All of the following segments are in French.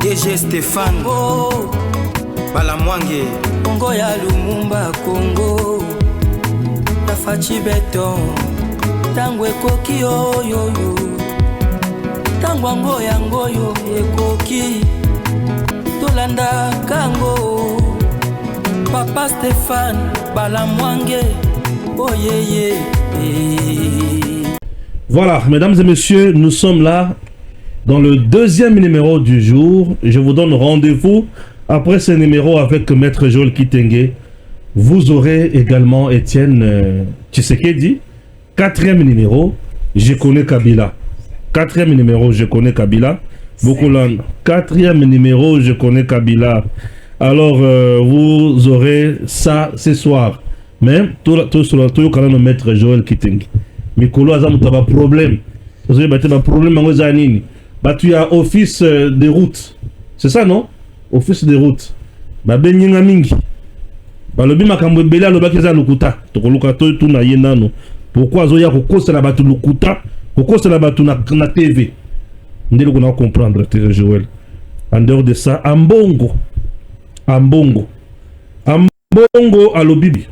DG Stéphane Balamwange Congo ya Lumumba Congo Tafachi Beton Tango ekoki oyo Tango ango yango yo ekoki Tolanda kango Papa Stéphane Balamwange Oh yeah. Voilà, mesdames et messieurs, nous sommes là dans le deuxième numéro du jour. Je vous donne rendez-vous après ce numéro avec Maître Joël Kitenge. Vous aurez également Étienne Tshisekedi. Quatrième numéro, je connais Kabila. Quatrième numéro, je connais Kabila. Beaucoup là. Quatrième numéro, je connais Kabila. Alors, vous aurez ça ce soir. Mais tout quand même Maître Joël Kitenge. Mikolo aza mutaba problème. Vous avez un problème en Ozanini. Bah tu as office des routes. C'est ça non? Office des routes. Bah benyinga mingi. Bah le bima kambo bela lo bakiza lukuta. Tokoluka to tu na yenano. Pourquoi zoya ko kosela batu lukuta? Ko kosela batu na TV. Ndelo qu'on a comprendre Joël. En dehors de ça, ambongo alobibi.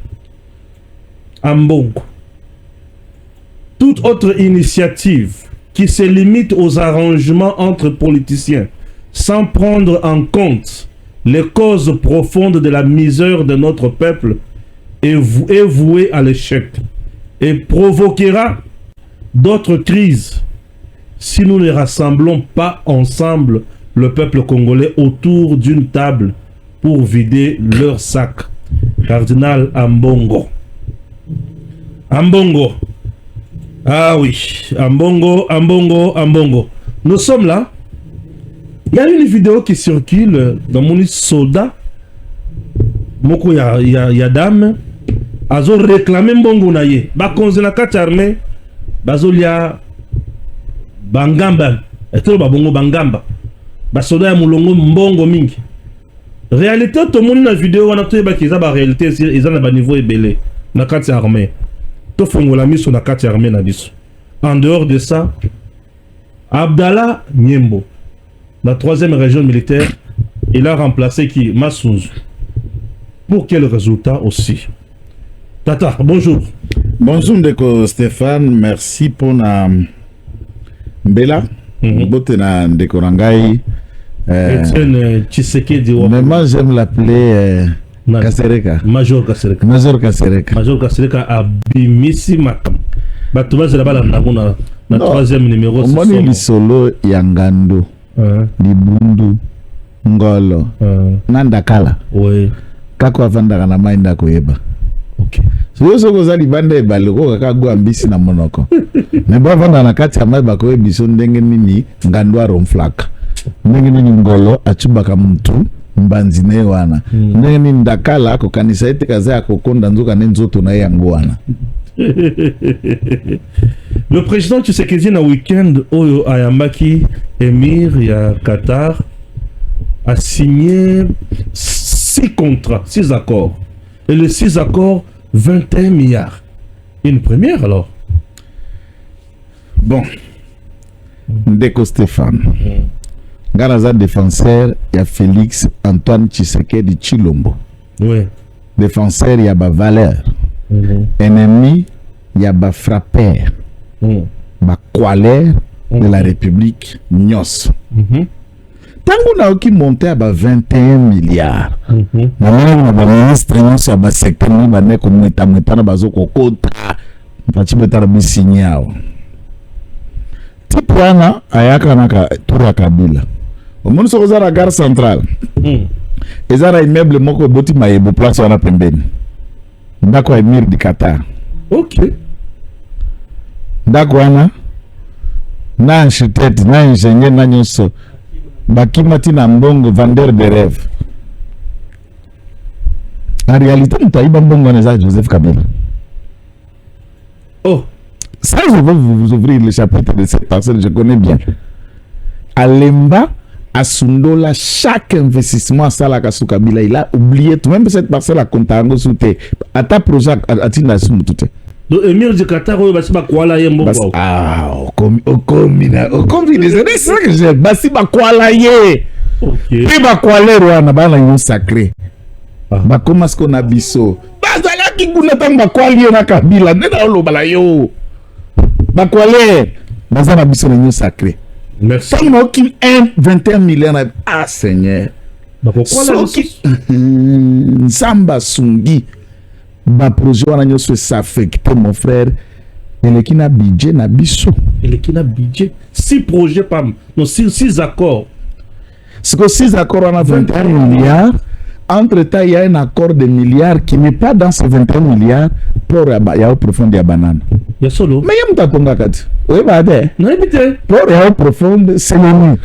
Ambongo. Toute autre initiative qui se limite aux arrangements entre politiciens sans prendre en compte les causes profondes de la misère de notre peuple est vouée à l'échec et provoquera d'autres crises si nous ne rassemblons pas ensemble le peuple congolais autour d'une table pour vider leur sac. Cardinal Ambongo. Ambongo. Ah oui, Ambongo. Nous sommes là. Il y a une vidéo qui circule dans mon soldat. Moko ya dame. Azo réclamé Mbongo naye. Ba konze na kati armée. Bazo lia Bangamba. Etelo ba bongo Bangamba. Ba soldat ya mulongo Mbongo mingi. Réalité tout le monde na vidéo wana to ba kiza ba réalité ils na ba niveau ebelé na kati armée. En dehors de ça, Abdallah Nyembo, la 3e région militaire, il a remplacé qui? Massouz. Pour quel résultat aussi? Tata, bonjour. Bonjour Ndeko Stéphane, merci pour la Mbela. Botena Ndeko Rangai. Etienne Tshisekedi. Mais moi j'aime l'appeler Kasereka. Major Kasereka. Major Kasereka a bimisi makam. Batuma zela na 3e numéro. Moni lisolo yangando. Libundu. Ngolo. Nandakala. Oui. Kako avandaka na mainda koyeba. OK. So ko zali bande baloko kaka go ambisi na monoko. Ne ba vanda na kati ya mai bako ebiso ndenge nini ngando romflaka. Ndenge nini ngolo achubaka mtu. Mbanzine wana ndenge ndakala ko kanisa ete kaza ya kokonda nzoka nenzoto na yango wana. Le président Tshisekedi na week-end oyo ayambaki émir ya Qatar a signé 6 contrats, 6 accords. Et les 6 accords 21 milliards. Une première alors. Bon. Ndeko Stéphane. Garaza défenseur, il y a Félix Antoine Tshisekedi Chilombo. Oui. Défenseur, il y a Valeur. Ennemi, il y a frappeur. Koalère de la République Nyos. Tango na oki monté à 21 milliards. Na ministre nyos ya secteur ni ba neko mweta na bazoko kota. Pati betara bisinyao. Tipwana ayaka naka tura Kabila. Au monde sur la gare centrale. Ils ont un immeuble moko boti maïbo place wana pembeni. Ndako émir du Qatar. OK. Ndako wana na architecte na ingénieur na nyonso. Bakimati na mbongo vendeur de rêve. En réalité, mutaiba mbongo na Joseph Kabila. Oh, ça je vais vous ouvrir le chapitre de cette parcelle, je connais bien. Alemba Asundola, chaque investissement à Salaka Soukabila, il a oublié tout, même cette parcelle à Kontango Souté. À ta projet, à Tina Soumouté. Donc, Emir du Qatar, c'est pas quoi là, Yembo. Ah, au combi, c'est ça que j'ai. Basi ba quoi là, yé. Ok. Puis bakwalere wana bana yo sacré. Ah. Bakoma ce qu'on a biso. Bazalaki kuna tang bakwali na Kabila ndena olobala yo. Bakwalere bazana biso na yo sacré. Merci. Tant aucun 21 millions na ah Seigneur. Soki Nzamba Sungi ba projet wana nyonso s'affecter mon frère. Eleki na budget na biso. Eleki na budget. 6 projets pam. Non 6 accords. C'est que 6 accords on a 21 milliards. Entre-temps, il y a un accord de milliards qui n'est pas dans ces 21 milliards pour ya profonde ya banane. Ya solo. Mais il y a mutatonga kati. Oui, bah de. Non, évitez. Pour ya profonde, c'est le mur.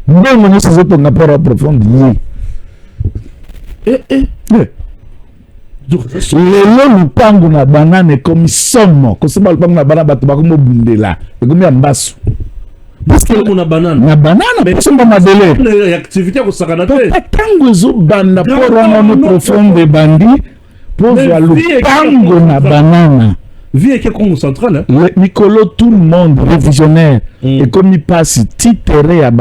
Mais mon nom c'est tonga pour ya profonde. Lelo lupango na banane comme somo. Kosema lupango na banane bato bakomo bundela. Ekomi ya mbasu. Parce que on a banane. Na banane, mais c'est pas madele. L'activité ko sakana te. Tango zo banda pour on profonde bandi. Pour voir lupango na banane. Vie est Congo central. Nicolo, tout le monde révisionnaire. Et comme il passe, titré à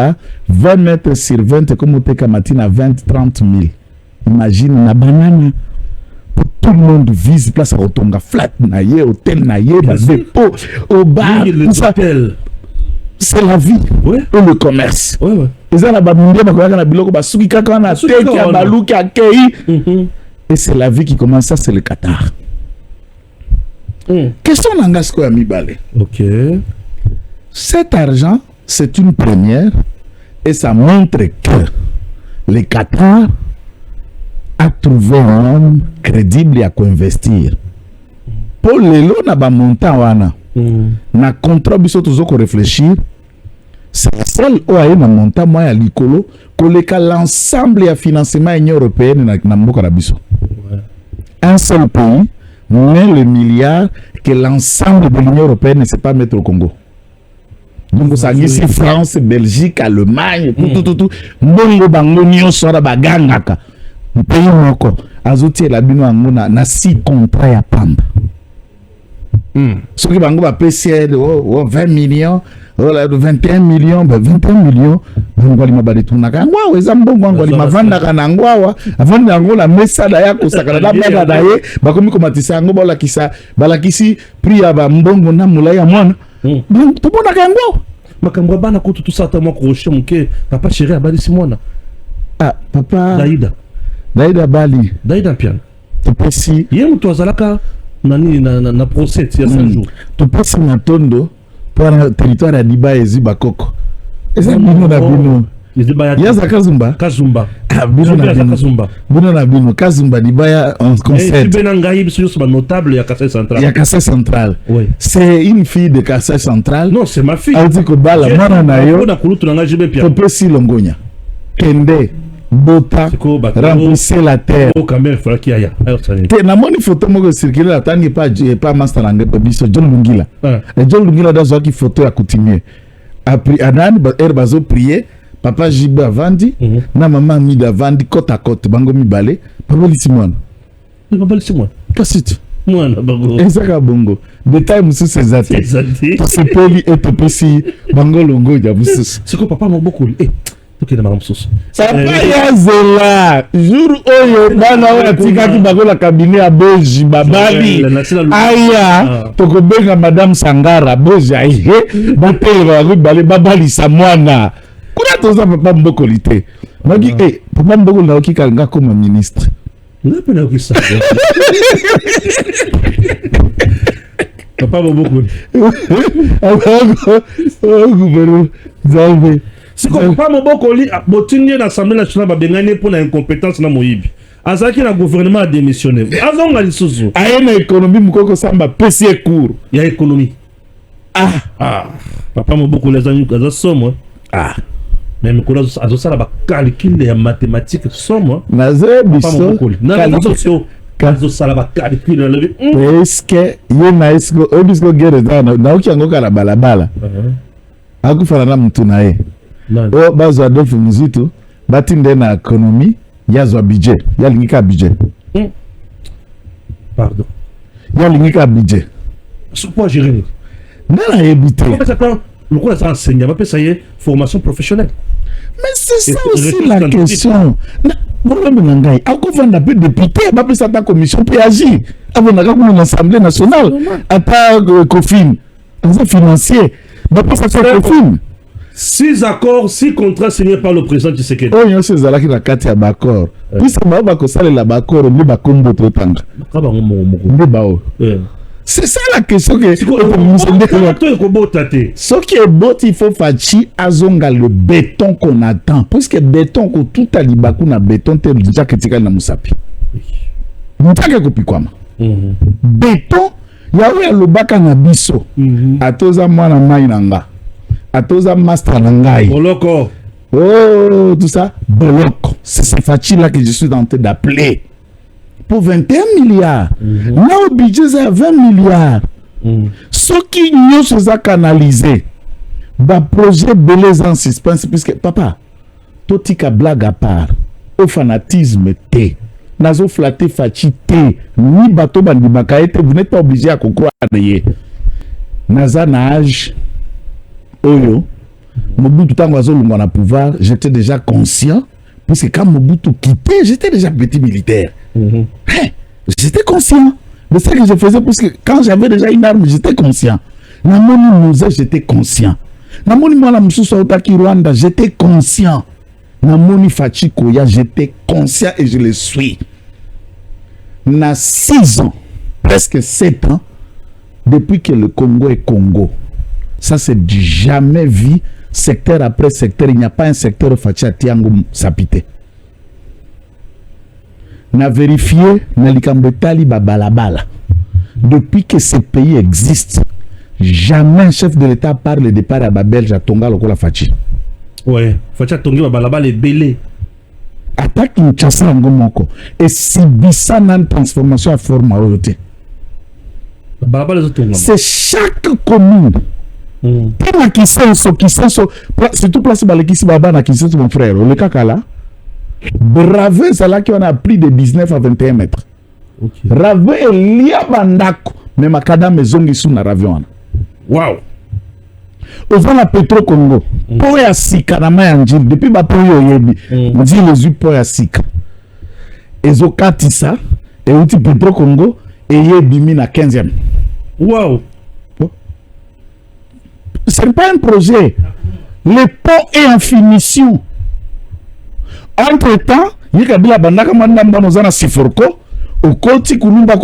20 mètres sur 20, comme au Tekamatina à 20-30 000. Imagine la banane. Tout le monde vise place à Otonga, flat, naïe, hôtel, naïe, dépôt, au bar. C'est la vie. Ouais. Et le commerce. Ouais, ouais. Et ça, la babindia, na biloko, basuki kaka na teki, ya baluki, ya kei. Et c'est la vie qui commence. Ça, c'est le Qatar. Question Nangasco à Mibale. Ok. Cet argent, c'est une première et ça montre que le Qatar a trouvé un homme crédible à co-investir. Pour les lots, na ba montant wana. Na contrat biso tozoko réfléchir. C'est celle où a un montant moi à l'icolo que l'ensemble ya financement Union européenne na mboka na biso. Un seul pays. Mais le milliard que l'ensemble de l'Union européenne ne sait pas mettre au Congo. Donc, ça ici France, Belgique, Allemagne, tout. Mbongo bango nyonso na bagangaka. Pays moko azotie la bino angona na 6 contrats ya pamba. Soki bango ba PCL 20 millions, 21 millions, 21 millions, bango li mabali tunaka. Ngwa eza mbongo bango li mavandaka na ngwa avanda yango la mesada ya kosakana na bana daye bakomi komatisa yango balakisi prix ya ba mbongo na mulai ya mwana. To bona ka ngwa makambo bana ko tout ça ta mo crochet muke papa chéri abali si mwana. Ah papa Daïda Bali Daïda piano. To pesi yemu to azalaka nani na procès ya 5 jours. To pesi na tondo pour le territoire ya Diba ezi bakoko. Eza bino na bino. Yaza Kazumba. Bino na Kazumba. Bino na bino Kazumba Diba en concert. Et Bena Ngaï biso so notable ya Kassai Central. Ya Kassai Central. Oui. C'est une fille de Kassai Central. Non, c'est ma fille. Alti ko bala mwana na yo. Na kulutu na ngajibe pia. To pesi longonya. Kende Bota remplissez la terre. Oh quand même il faudra qu'il y ait. Te na moni photo moko circuler la tani pas master langue biso John Lungila. Et John Lungila dans une photo à continuer. Après anan bazo prier papa Jibe avandi na maman mi davandi côte à côte bango mi balé papa Lissimon. Papa Lissimon. Kassit. Moi na bango. Ezaka bongo. Détail musu ces athées. C'est poli et to pesi bango longo ya musu. C'est quoi papa m'a beaucoup ok na maramsos papa ya zela jour oyo bana oyo atikaki bakola cabinet ya Boji babali aya tokobenga madame Sangara Boji aye batelema bakobale babalisa mwana kuna toza papa mbokoli te maki papa mbokoli naoki kalinga koma ministre napena okisa papa mbokoli Zalbe. C'est comme pas mon bokoli botini na l'Assemblée nationale ba bengane pour la incompétence na moyibi. Azaki na gouvernement a démissionné. Azonga lisusu. Aye na économie mukoko samba pesi cours. Ya économie. Papa mon bokoli za somo. Mais mukolo azosala ba calcul ya mathématique somo. Na zebiso. Na socio. Kazo sala ba calcul na levi. Est-ce que yena esko obisko gere na okiango kala balabala. Akufana na mtu naye. O bazo Adolphe Muzito batinde na économie yazwa budget yalingika budget. Pardon. Yalingika budget. Sur quoi gérer? Nana ebité. Comment ça quand Pourquoi ça enseigne? Ça y est, formation professionnelle. Mais c'est ça aussi la question. Problème nangai. Ako vanda pe député, ba pe sa ta commission PAJ. Avant na comme l'Assemblée nationale, ata COFIN, un financier. Ba pe sa COFIN. 6 accords, 6 contrats signés par le président Tshisekedi. Oh, yo c'est zala ki na kati ya bakor. Puis ça ba ko sala la bakor ni ba kombo trotanga. Ka ba Ni ba o. C'est ça la question que ce qui est beau, il faut faire azonga le béton qu'on attend. Parce que béton que tout a libaku na béton te déjà critique na musapi. Mutaka kopi kwama. Béton yawe le baka na biso. Atoza mwana mai nanga. Atoza master nangai. Boloko. Oh, tout ça, boloko. C'est cette facile là que je suis en train d'appeler. Pour 21 milliards. Là, au budget, c'est 20 milliards. Ce qui nous sont canalisés, le projet belé en suspense, puisque papa, tout est blague à part, au fanatisme, té, nazo flatté fachi té, ni bateau bandimakaete, vous n'êtes pas obligé à croire. Naza nage, oyo, Mobutu tango lungwa na pouvoir, j'étais déjà conscient, puisque quand Mobutu quittait, j'étais déjà petit militaire. J'étais conscient de ce que je faisais parce que quand j'avais déjà une arme, j'étais conscient. Namoni Mouze, j'étais conscient. Namoni Mwana Moussousa Otaki Rwanda, j'étais conscient. Namoni Fachi Koya, j'étais conscient et je le suis. Na 6 ans, presque 7 ans, depuis que le Congo est Congo. Ça, c'est du jamais vu, secteur après secteur. Il n'y a pas un secteur où Fachi Atiango s'apité. Na vérifié na likambetali ba balabala. Depuis que ce pays existe, jamais un chef de l'État parle de départ à Babelge à Tonga lokola Fachi. Ouais, Fachi a Tonga ba balabala est belé. Attaque Kinshasa ngomoko. Et si bisa nan transformation à forme royauté. Balabala zo Tonga. C'est chaque commune. Pour qui senso, surtout place balekisi baba na Kinshasa mon frère, le kakala. Brave, c'est là qu'on a pris de 19 à 21 mètres. Okay. Rave est lié à Bandako. Mais ma cadam maison qui sous na ravion. Wow. Au fond la Petro Congo. Pour ya sika na mayanjil. Depuis ba pour yo yebi. On dit les yeux pour ya sika. Ezo katisa. Et outi Petro Congo. Et yebi mi na 15e. Wow. C'est pas un projet. Le pont est en finition. Entre-temps, il y a des gens qui Siforko, au côté Kulumba,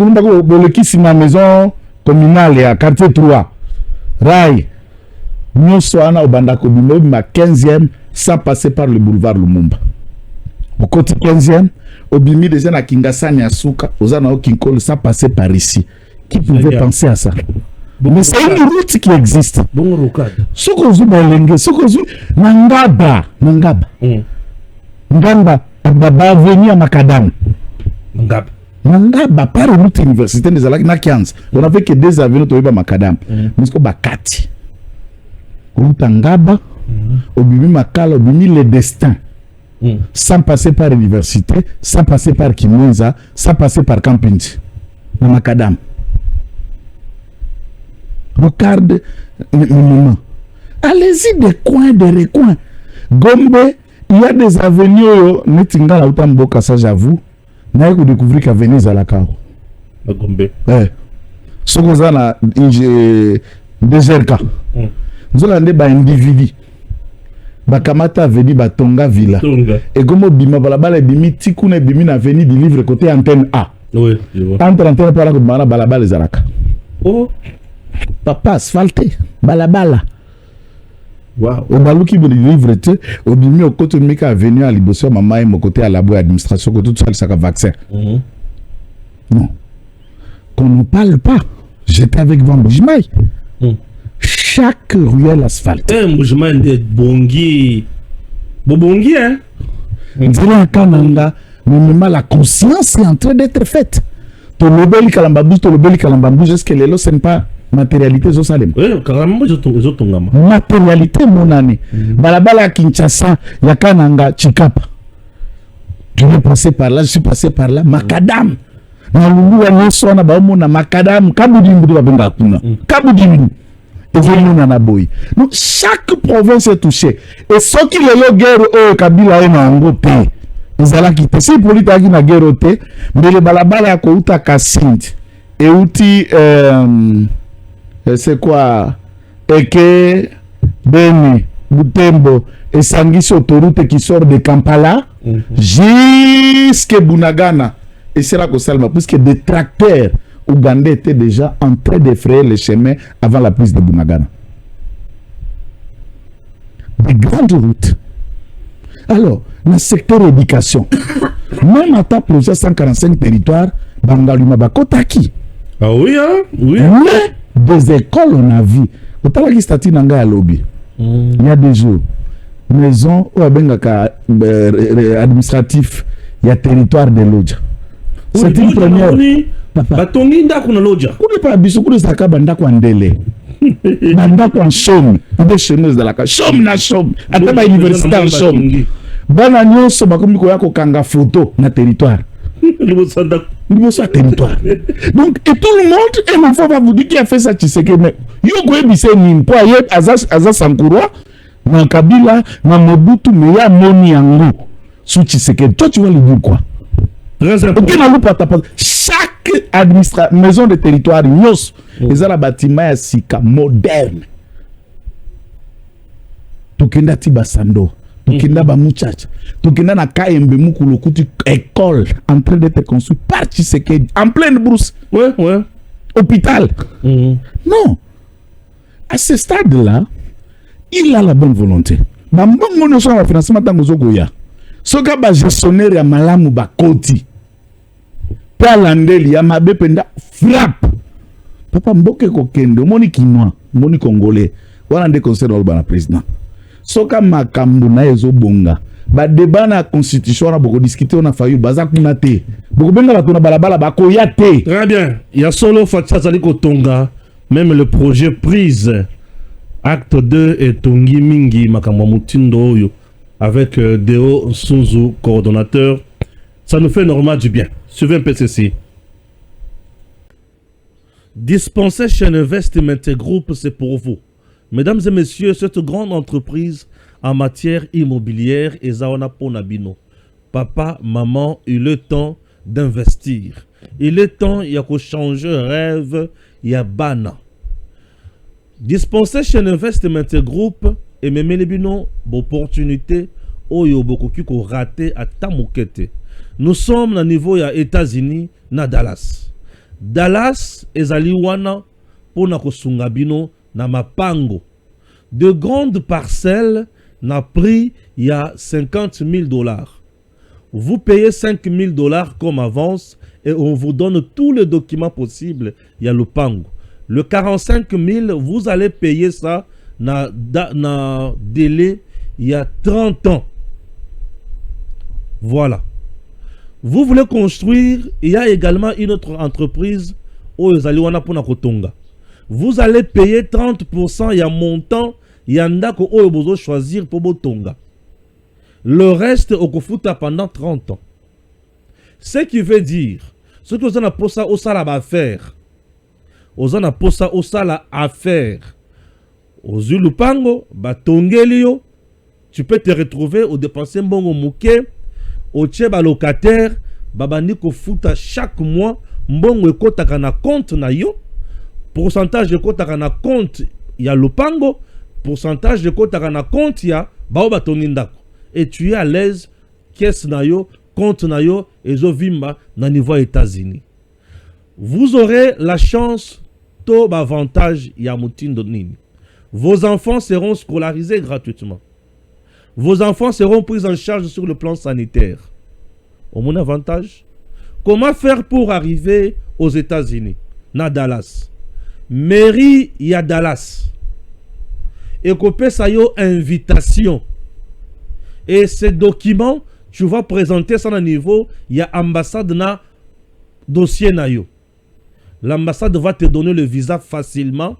qui ma maison communale à quartier 3. Rai, nous sommes au Bandako Bimbo, ma 15e, sans passer par le boulevard Lumumba. Au côté 15e, au Bimi des gens à Kingasani à Souka, aux Anao Kinkol, sans passer par ici. Qui pouvait penser à ça? Mais c'est une route qui existe. Bon rocade. Ce que vous avez, ce que vous Nangaba. Ngamba, Baba venu à Macadam. Ngamba, par route université des Alak Nakians. On avait que 2 avions à Macadam. Mais c'est Bakati. Route Ngaba, Obimi Makala, Obimi le destin. Sans passer par l'université, sans passer par Kimwenza, sans passer par Camping. À Macadam. Regarde le moment. Allez-y des coins, des recoins. Gombe. Il y a des avenues, Netinga la Utamboka, ça j'avoue. N'a pas découvrir qu'avenue Zalakao. Gombe. Ce que ça na DGRK. Nous avons des individus. Bakamata avenue Batonga Villa. Et comme bima balabala bimi tikune bimi na avenue du livre côté antenne A. Oui, je vois. Entre antenne par là que balabala Zalaka. Oh. Papa asphalté, balabala. Wow. Au balouki de livre te au bimi au côté de Mika venu à Liboso maman et mon côté à la boîte administration que tout ça ça vaccin. Non. Qu'on ne parle pas. J'étais avec Van Boujmaï. Chaque ruelle asphaltée. Boujmaï de Bongi. Bongi hein. Dis-le Kananga, mais la conscience est en train d'être faite. Ton lobel kalambabou jusque les lots c'est pas matérialité zo salem. Oui, carrément zo tongama. Matérialité mon année. Balabala Kinshasa, ya Kananga Chikapa. Tu veux passer par là, je suis passé par là, Macadam. Na lulu wa nyoso na ba mona Macadam, Kabudimbu ba benga kuna. Kabudimbu. Donc chaque province est touchée. Et ce qui est le guerre Kabila est en Angote. Ils allaient quitter. Si politique qui na guerre ote, mais le balabala ya kouta Kasindi et outi c'est quoi Eke Beni Butembo et Sangisi autoroute qui sort de Kampala jusqu'à Bunagana. Et c'est là que Salma, puisque des tracteurs ougandais étaient déjà en train d'effrayer les chemins avant la prise de Bunagana. Des grandes routes. Alors, dans le secteur éducation, même à ta projet 145 territoires, Bangaluma Bakotaki. Ah oui, hein? Oui. Mais des écoles, on a vu. Au Talaki Stati Nanga à Lobby. Il y a des jours. Maison ou administratif, il y a territoire de Lodja. C'est une première. Batongi ndako na Lodja. Kule pa biso kule saka bandako andele. Bandako en chôme, des chômeuses de la casa. Chôme na chôme. Ata ba université en chôme. Bana nyonso bakomi ko yako kanga photo na territoire. Libosa territoire. Donc et tout le monde et mon frère va vous dire qui a fait ça Tshisekedi. Mais yo ko ebise ni mpo ayé Aza Sankurwa na Kabila na Mobutu mais ya moni yango sous Tshisekedi. Toi tu vas lui dire quoi? Très important. Chaque maison de territoire, ils ont un bâtiment sika moderne. Tukenda Tibasando, tukenda Bamuchacha, tukenda na Kaembe Mukulu Kuti école en train d'être construite par Tshisekedi en pleine brousse. Ouais. Hôpital. Non. À ce stade-là, il a la bonne volonté. Bambongo no so na financement tango zogoya. Soka ba gestionnaire ya malamu bakoti. Palandeli ya mabe penda frappe. Papa mboke kokende moni kinwa, moni congolais. Wana nde conseil wa bana président. Soka makambu na ezo bonga. Ba débat na constitution na boko discuter on a failli baza kuna te. Boko benga bato na balabala bako ya te. Très bien. Il y a solo Fatsa Zali Kotonga, même le projet prise acte 2 et Tongi Mingi makamwa mutindo oyo avec Deo Sunzu coordonnateur. Ça nous fait énormément du bien. Suivez un peu ceci. Dispenser chez Investment Group, c'est pour vous. Mesdames et messieurs, cette grande entreprise en matière immobilière est Zawana Ponabino. Papa, maman, il est temps d'investir. Il est temps, il y a qu'à changer rêve, il y a bana. Dispenser chez Investment Group et même les bino, opportunité, oyo bokoki ko raté à tamukete. Nous sommes au niveau des États-Unis, na Dallas. Dallas ezali wana pona kosunga bino na mapango. De grandes parcelles na prix il y a $50,000. Vous payez $5,000 comme avance et on vous donne tous les documents possibles. Il y a le pango. Le 45,000, vous allez payer ça na délai il y a 30 ans. Voilà. Vous voulez construire, il y a également une autre entreprise au Zaliwana Pona Kotonga. Vous allez payer 30%, il y a montant, il y a ndako au bozo choisir pour Botonga. Le reste au Kofuta pendant 30 ans. Ce qui veut dire, ce que vous en avez pour ça au sala à faire. Vous en avez pour ça au sala à faire. Aux Zulupango, Batongelio, tu peux te retrouver au dépenser mbongo mouké. Au tchèba locataire, babani ko futa chaque mois, mbongo ekotaka na compte na yo, pourcentage de kotaka na compte ya lopango, pourcentage de kotaka na compte ya bao batongi ndako. Et tu es à l'aise, caisse na yo, compte na yo, et zo vimba na niveau États-Unis. Vous aurez la chance, to avantage ya mutindo nini. Vos enfants seront scolarisés gratuitement. Vos enfants seront pris en charge sur le plan sanitaire. Au mon avantage. Comment faire pour arriver aux États-Unis? Na Dallas. Mairie ya Dallas. Et copé ça yo invitation. Et ces documents, tu vas présenter ça à niveau, il y a ambassade na dossier na yo. L'ambassade va te donner le visa facilement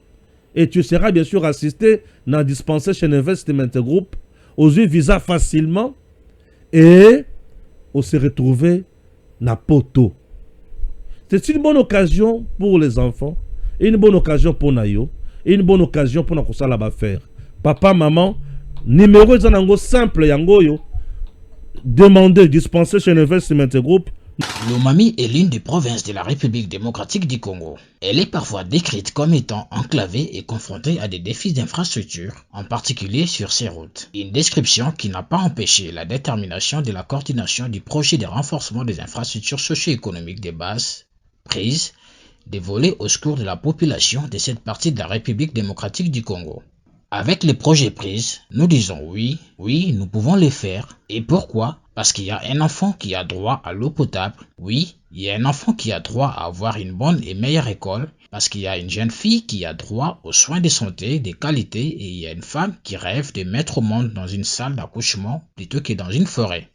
et tu seras bien sûr assisté dans dispenser chez Investment Group. Aux yeux visa facilement et on se retrouver na poto. C'est une bonne occasion pour les enfants et une bonne occasion pour Nayo. une bonne occasion pour nous ça là-bas faire. Papa, maman, numéro est un simple yangoyo. Demandez, dispenser chez Investment Group. Lomami est l'une des provinces de la République démocratique du Congo. Elle est parfois décrite comme étant enclavée et confrontée à des défis d'infrastructure, en particulier sur ses routes. Une description qui n'a pas empêché la détermination de la coordination du projet de renforcement des infrastructures socio-économiques des bases prises, dévolées au secours de la population de cette partie de la République démocratique du Congo. Avec les projets prises, nous disons oui, nous pouvons les faire. Et pourquoi? Parce qu'il y a un enfant qui a droit à l'eau potable. Oui, il y a un enfant qui a droit à avoir une bonne et meilleure école. Parce qu'il y a une jeune fille qui a droit aux soins de santé de qualité. Et il y a une femme qui rêve de mettre au monde dans une salle d'accouchement plutôt que dans une forêt.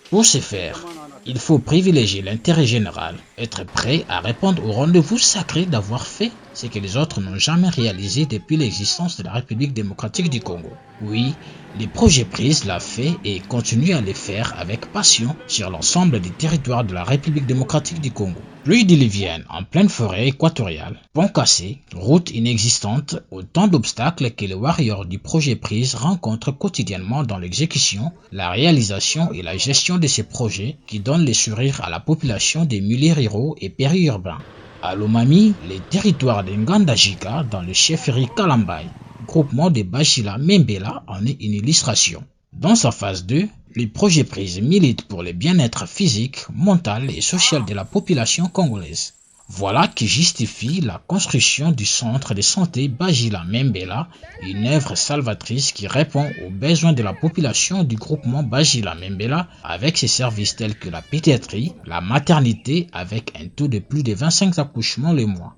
Pour ce faire, il faut privilégier l'intérêt général, être prêt à répondre au rendez-vous sacré d'avoir fait ce que les autres n'ont jamais réalisé depuis l'existence de la République démocratique du Congo. Oui, les projets prises l'a fait et continuent à les faire avec passion sur l'ensemble des territoires de la République démocratique du Congo. Pluie diluvienne en pleine forêt équatoriale, ponts cassés, routes inexistantes, autant d'obstacles que les warriors du projet prise rencontrent quotidiennement dans l'exécution, la réalisation et la gestion de ces projets qui donnent les sourires à la population des milieux ruraux et périurbains. À Lomami, les territoires de Ngandajika dans le chefferie Kalambay, groupement de Bajila Membela en est une illustration. Dans sa phase 2, les projets prises militent pour le bien-être physique, mental et social de la population congolaise. Voilà qui justifie la construction du centre de santé Bajila Membela, une œuvre salvatrice qui répond aux besoins de la population du groupement Bajila Membela avec ses services tels que la pédiatrie, la maternité avec un taux de plus de 25 accouchements le mois.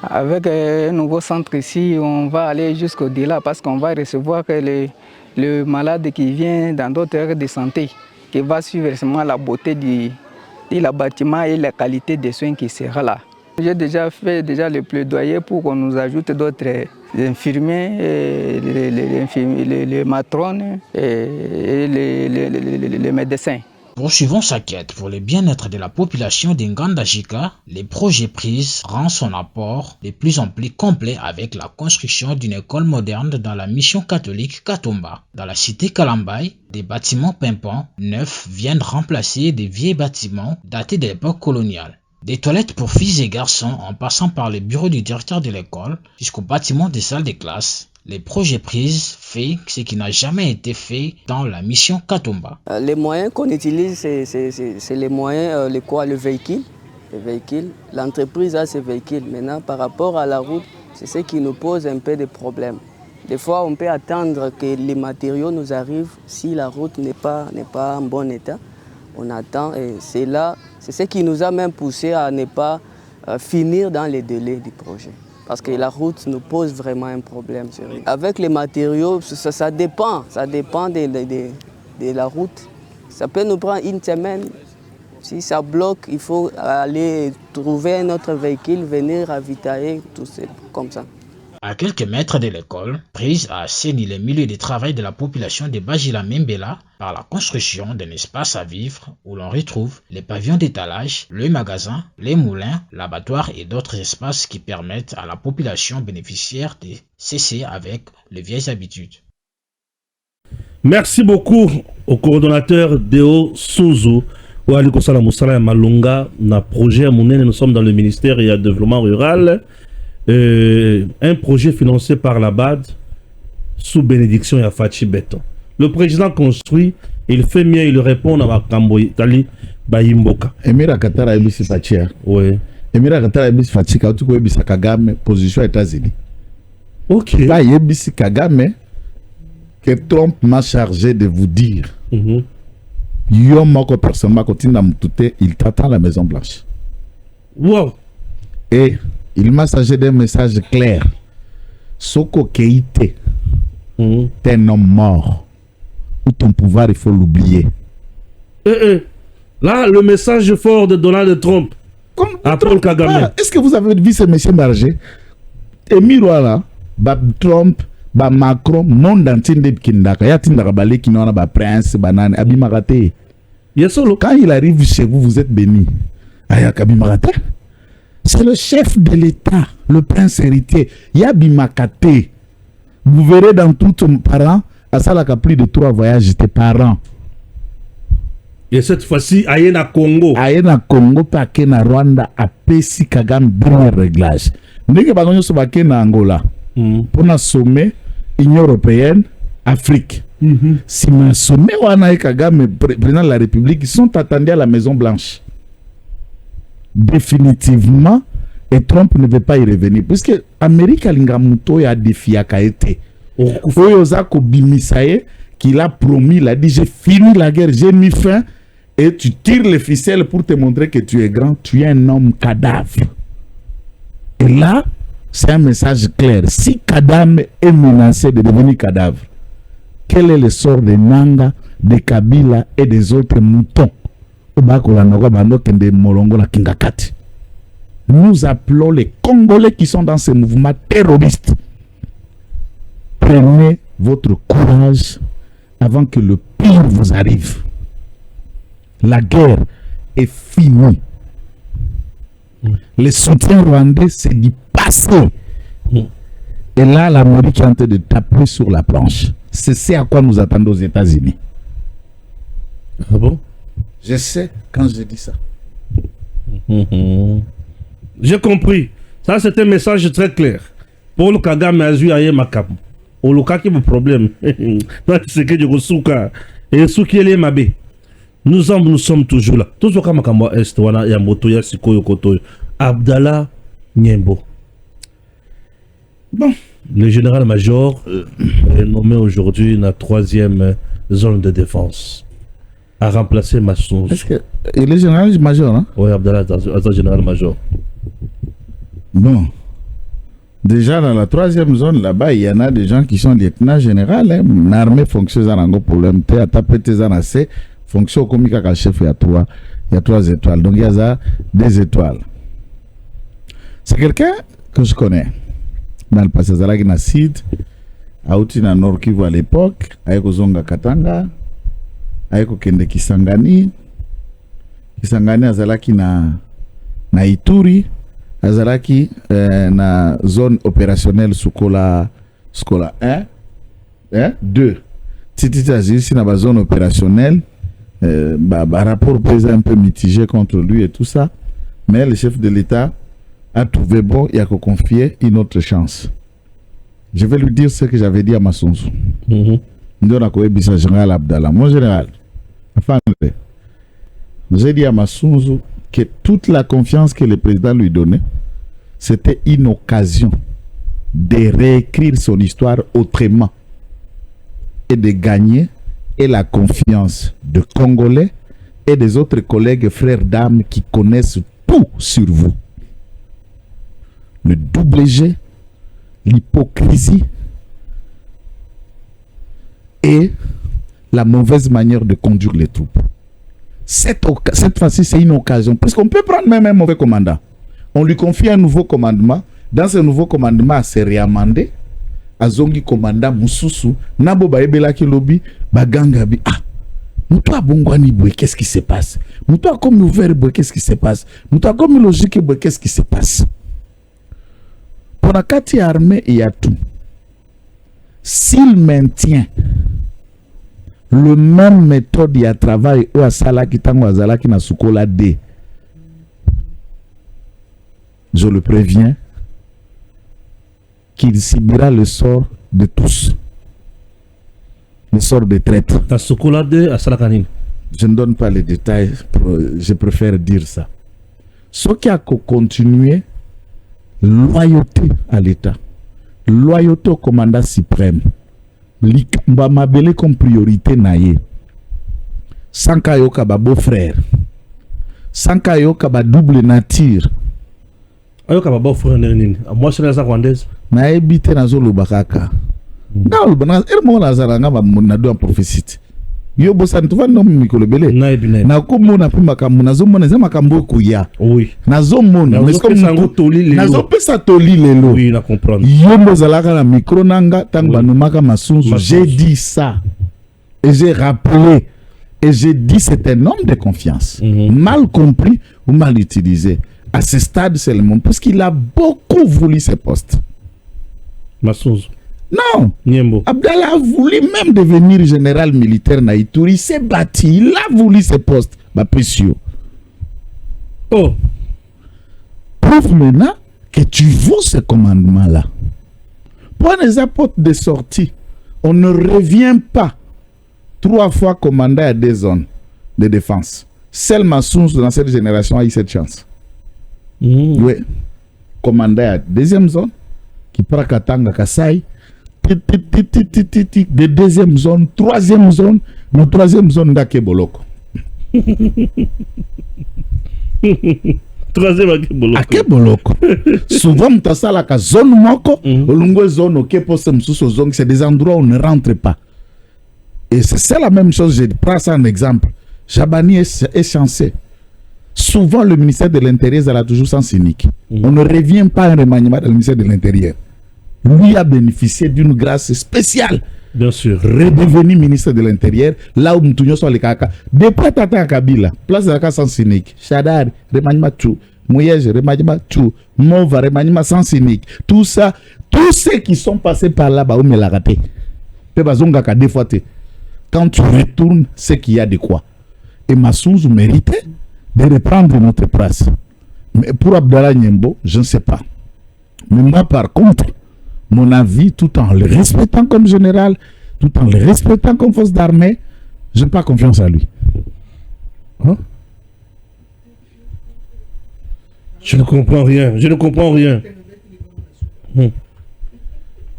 Avec un nouveau centre ici, on va aller jusqu'au-delà parce qu'on va recevoir le malade qui vient dans d'autres aires de santé, qui va suivre vraiment la beauté du bâtiment et la qualité des soins qui sera là. J'ai déjà fait le plaidoyer pour qu'on nous ajoute d'autres infirmiers, les matrones et les médecins. Poursuivant sa quête pour le bien-être de la population d'Ngandajika, les projets prises rend son apport de plus en plus complet avec la construction d'une école moderne dans la mission catholique Katomba. Dans la cité Kalambay, des bâtiments pimpants neufs viennent remplacer des vieux bâtiments datés de l'époque coloniale. Des toilettes pour filles et garçons en passant par le bureau du directeur de l'école jusqu'au bâtiment des salles de classe. Les projets prises fait ce qui n'a jamais été fait dans la mission Katomba. Les moyens qu'on utilise, c'est les moyens, le véhicule. L'entreprise a ses véhicules. Maintenant, par rapport à la route, c'est ce qui nous pose un peu de problèmes. Des fois, on peut attendre que les matériaux nous arrivent si la route n'est pas en bon état. On attend et c'est ce qui nous a même poussé à ne pas finir dans les délais du projet. Parce que la route nous pose vraiment un problème. Avec les matériaux, ça dépend de la route. Ça peut nous prendre une semaine. Si ça bloque, il faut aller trouver un autre véhicule, venir ravitailler, tout ça, comme ça. À quelques mètres de l'école, prise a assaini les milieux de travail de la population de Bajila Membela par la construction d'un espace à vivre où l'on retrouve les pavillons d'étalage, le magasin, les moulins, l'abattoir et d'autres espaces qui permettent à la population bénéficiaire de cesser avec les vieilles habitudes. Merci beaucoup au coordonnateur Deo Suzu. Nous sommes dans le ministère du développement rural. Un projet financé par la BAD sous bénédiction de Fachi Beton. Le président construit, il fait mieux, il répond à Makambo Itali Bayimboka. Emira Katara Ebisi Fachi. Oui. Emira Katara Ebisi Fachi, quand tu peux Ebisi Kagame, position États-Unis. Ok. Pas Ebisi Kagame, que Trump m'a chargé de vous dire. Yom Moko personnellement, il t'attend à la Maison Blanche. Wow. Et il m'a chargé d'un message clair. Soko Keïte, t'es un homme mort. Ou ton pouvoir, il faut l'oublier. Là, le message fort de Donald Trump à Paul Kagame. Est-ce que vous avez vu ce monsieur Marger? Et Miroir Trump, Macron, monde entier de Kindaka. Yatindaka Balé qui n'a pas prince, banane, Abimarate. Quand il arrive chez vous, vous êtes béni. Ayak Abimarate. C'est le chef de l'État, le prince héritier. Yabi Makate. Vous verrez dans tous tes parents, à ça, la plus de 3 voyages tes parents. Et cette fois-ci, aïe na Congo. Aïe na Congo, pas que na Rwanda, a Pessi Kagame, dernier réglage. N'est-ce pas qu'on soit na Angola pour na sommet Union européenne, Afrique. Si ma sommet wana Kagame, président de la République, ils sont attendus à la Maison Blanche. Définitivement, et Trump ne veut pas y revenir. Puisque l'Amérique a défié à Kaete. Oyozako Bimisaye, qu'il a promis, il a dit, j'ai fini la guerre, j'ai mis fin, et tu tires les ficelles pour te montrer que tu es grand, tu es un homme cadavre. Et là, c'est un message clair. Si Kadame est menacé de devenir cadavre, quel est le sort de Nanga, de Kabila et des autres moutons? Nous appelons les Congolais qui sont dans ce mouvement terroriste. Prenez votre courage avant que le pire vous arrive. La guerre est finie. Le soutien rwandais, c'est du passé. Et là, l'Amérique est en train de taper sur la planche. C'est ce à quoi nous attendons aux États-Unis. Ah bon? Je sais quand je dis ça. J'ai compris. Ça, c'est un message très clair. Pour le Kagame Azu Aye Makam. Au local qui est mon problème. C'est que je souka. Et ce qui est mabé. Nous sommes toujours là. Toujours comme Makamba Est, Wana Yamoto, Yasiko Yokoto. Abdallah Nyembo. Bon. Le général-major est nommé aujourd'hui dans la 3e zone de défense. A remplacé Massouz. Est-ce que il est général-major, hein? Oui, Abdallah est général-major. Bon. Déjà dans la 3e zone, là-bas, il y en a des gens qui sont lieutenants généraux. L'armée fonctionne dans un problème. Tu as tapé tes assez. Fonction comme un chef, il y a 3 étoiles. Donc il y a 2 étoiles. C'est quelqu'un que je connais. Dans le passé, Zalaki na Sid, Aouti na Nord Kivu à l'époque, Aïko Zonga Katanga, Aïko Kende Kisangani, Azalaki na Ituri, Azalaki na zone opérationnelle Sukola 1, 2. Titi Azilisi na ba zone opérationnelle, rapport présent un peu mitigé contre lui et tout ça, mais le chef de l'État a trouvé bon, il a confié une autre chance. Je vais lui dire ce que j'avais dit à Massonzou. Général Abdallah, mon général, j'ai dit à Massonzou que toute la confiance que le président lui donnait, c'était une occasion de réécrire son histoire autrement et de gagner et la confiance de Congolais et des autres collègues frères d'âme qui connaissent tout sur vous. Le double G, l'hypocrisie et la mauvaise manière de conduire les troupes. Cette fois-ci, c'est une occasion. Parce qu'on peut prendre même un mauvais commandant. On lui confie un nouveau commandement. Dans ce nouveau commandement, c'est réamendé. Azongi commandant Moussousou, Nabo Baebela Kilobi, Bagangabi. Ah, Moutoua Bongwani Boué, qu'est-ce qui se passe? Moutoua comme ouvert Boué, qu'est-ce qui se passe? Moutoua comme logique Boué, qu'est-ce qui se passe? Pour la carte armée, il y a tout. S'il maintient le même méthode de travail ou à Salaki Tango Azalaki na Sukola D, je le préviens qu'il subira le sort de tous. Le sort des traîtres. Ta Sukola D à Salakanine. Je ne donne pas les détails, je préfère dire ça. Ce qui a continué, loyauté à l'État, loyauté au commandant suprême, Mbamabele comme priorité naïe, sans kayoka ba beau-frère, sans kayoka ba double nature. Ayoka ba beau-frère nini? Moi je suis la rwandaise. Na ebité na zolo bakaka. Na olbana ermo na zaranga ba munadu en prophétie. Yo bosan tu vas no mikolo belé. Na komo na pima kamuna zomo na zama kambo kuya. Oui. Na zomo na mais comme sango toli lelo. Na zo pesa toli lelo. Oui, na comprendre. Yo bozalaka na micro nanga tang banumaka masunzu. J'ai dit ça. Et j'ai rappelé et j'ai dit c'est un homme de confiance. Mal compris ou mal utilisé. À ce stade seulement, parce qu'il a beaucoup voulu ce poste. Massouz. Non. Niembo. Abdallah a voulu même devenir général militaire na Ituri. Il s'est battu. Il a voulu ce poste. Précieux. Oh. Prouve maintenant que tu vaux ce commandement-là. Pour les apôtres de sortie, on ne revient pas 3 fois commandant à 2 zones de défense. Seul Massouz dans cette génération a eu cette chance. Oui. Commandant à 2e zone, qui prend Katanga Kasai, de 2e zone, 3e zone, la 3e zone d'Ake Boloko. 3e Ake Boloko. Souvent, on a la zone moko, ou zone ok pour zone, c'est des endroits où on ne rentre pas. Et c'est la même chose, je prends ça en exemple. Jabani est chanceux. Souvent, le ministère de l'Intérieur est toujours sans cynique. On ne revient pas à un remaniement dans le ministère de l'Intérieur. Lui a bénéficié d'une grâce spéciale. Bien sûr. Redevenu ministre de l'Intérieur, là où Moutounio soit les caca. Depuis Tata Kabila, place de la casa sans cynique. Chadar, remaniement tout. Mouyej, remaniement tout. Mova, remaniement sans cynique. Tout ça, tous ceux qui sont passés par là, bah, on me l'a raté. Quand tu retournes, c'est qu'il y a de quoi. Et Massouz méritait de reprendre notre place. Mais pour Abdallah Niembo, je ne sais pas. Mais moi, par contre, mon avis, tout en le respectant comme général, tout en le respectant comme force d'armée, je n'ai pas confiance à lui. Hein? Je ne comprends rien. Je ne comprends rien.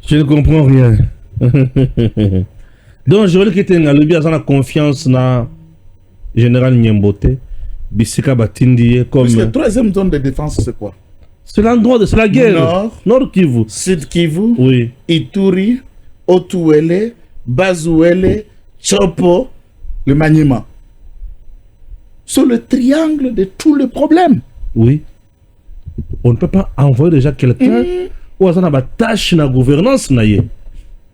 Je ne comprends rien. Donc, je veux que tu aies la confiance dans le général Niembote, Bissika Batindi, comme. La 3e zone de défense, c'est quoi? C'est l'endroit de la guerre. Nord Kivu. Sud Kivu. Oui. Ituri, Otuele, Bazuele, Chopo, le Maniema. C'est le triangle de tous les problèmes. Oui. On ne peut pas envoyer déjà quelqu'un où on a une tâche dans la gouvernance.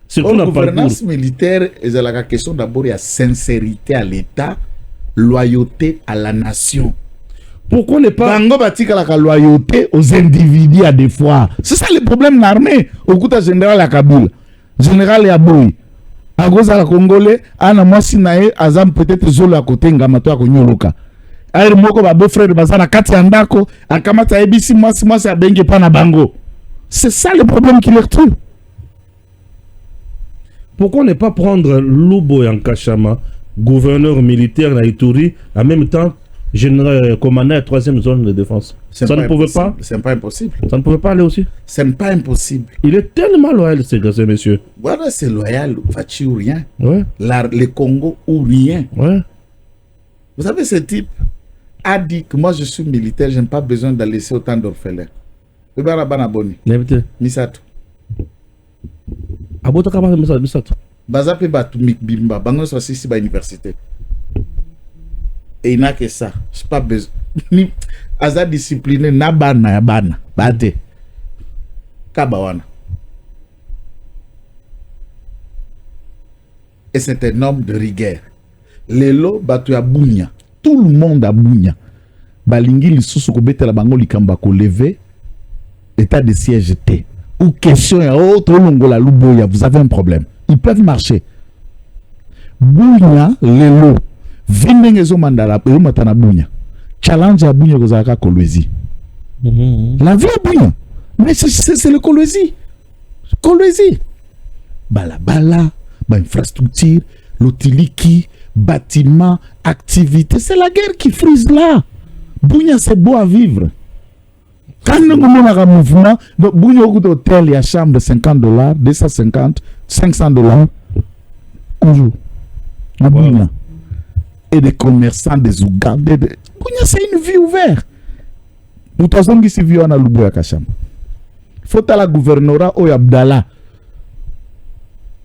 Surtout la gouvernance militaire, c'est la question d'abord, il y a sincérité à l'État, loyauté à la nation. Pourquoi ne pas Bango batika la loyauté aux individus à des fois. C'est ça le problème de l'armée. Au coup de général à Kaboul, général Yaboui, à cause de la Congolais, ana mwasi nae azam peut-être zolo à côté ngamato à konyoloka. Aïe moko ba beau-frère bazana kati andako, akamata ebisi mwasi a bengi pa na bango. C'est ça le problème qui leur tue. Pourquoi ne pas prendre Lubo Yankashama, gouverneur militaire na Ituri, en même temps général commandant la 3e zone de défense? Ça ne pouvait pas? C'est pas impossible. Ça ne pouvait pas aller aussi? C'est pas impossible. Il est tellement loyal, ce monsieur. Voilà, c'est loyal, Fachi ou rien. Ouais. Le Congo ou rien. Ouais. Vous savez, ce type a dit que moi je suis militaire, je n'ai pas besoin de laisser autant d'orphelins. Misato. Abotaka Misato. Bazape Batumik Bimba, Bango soit ici à l'université. Et il n'a que ça. Je n'ai pas besoin. Ni Aza discipliné, Nabana, Yabana, Bate. Kabawana. Et c'est un homme de rigueur. Lelo, Batu Abounia. Tout le monde a Bounia. Balingi, l'issous, Kobete, la Bango, Likamba, levé. État de siège T. Ou question, vous avez un problème. Ils peuvent marcher. Bounia, Lelo. Vindengezo mandala pe matana bunya. Challenge à bunya kozaka Kolwezi. La vie à bunya. Mais c'est le Kolwezi. Kolwezi. Bala, infrastructure, l'utiliki, bâtiment, activité. C'est la guerre qui frise là. Bunya, c'est beau à vivre. Quand nous avons un mouvement, Bunya au hôtel, il y a chambre de $50, 250, $500. Un jour. À Bunya. Et des commerçants, des Ougandais. C'est une vie ouverte. Nous avons dit que c'est à Luboya Kacham. Il faut à la gouvernorat au Abdallah.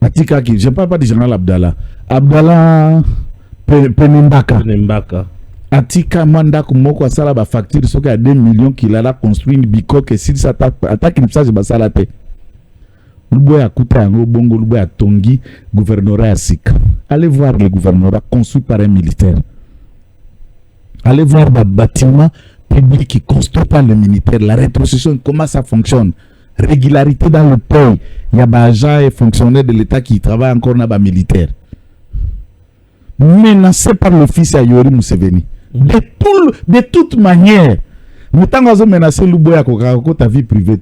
Je ne parle pas du général Abdallah. Abdallah Penembaka. Atika Manda Kumoko a sala ba facture ce qui a 2 millions qu'il a construit une bico que s'il attaque une message ba salate. Luboya Kuta Bongo Luboya Tongi gouvernorat à Sika. Allez voir le gouvernorat construit par un militaire. Allez voir le bâtiment république construite par le militaire, la rétrocession, comment ça fonctionne, régularité dans le pays, il y a des agents et fonctionnaires de l'État qui travaillent encore dans les militaires. Menacé par le fils à Yori Museveni. De toute manière, nous avons menacé Luboya Kokako, ta vie privée.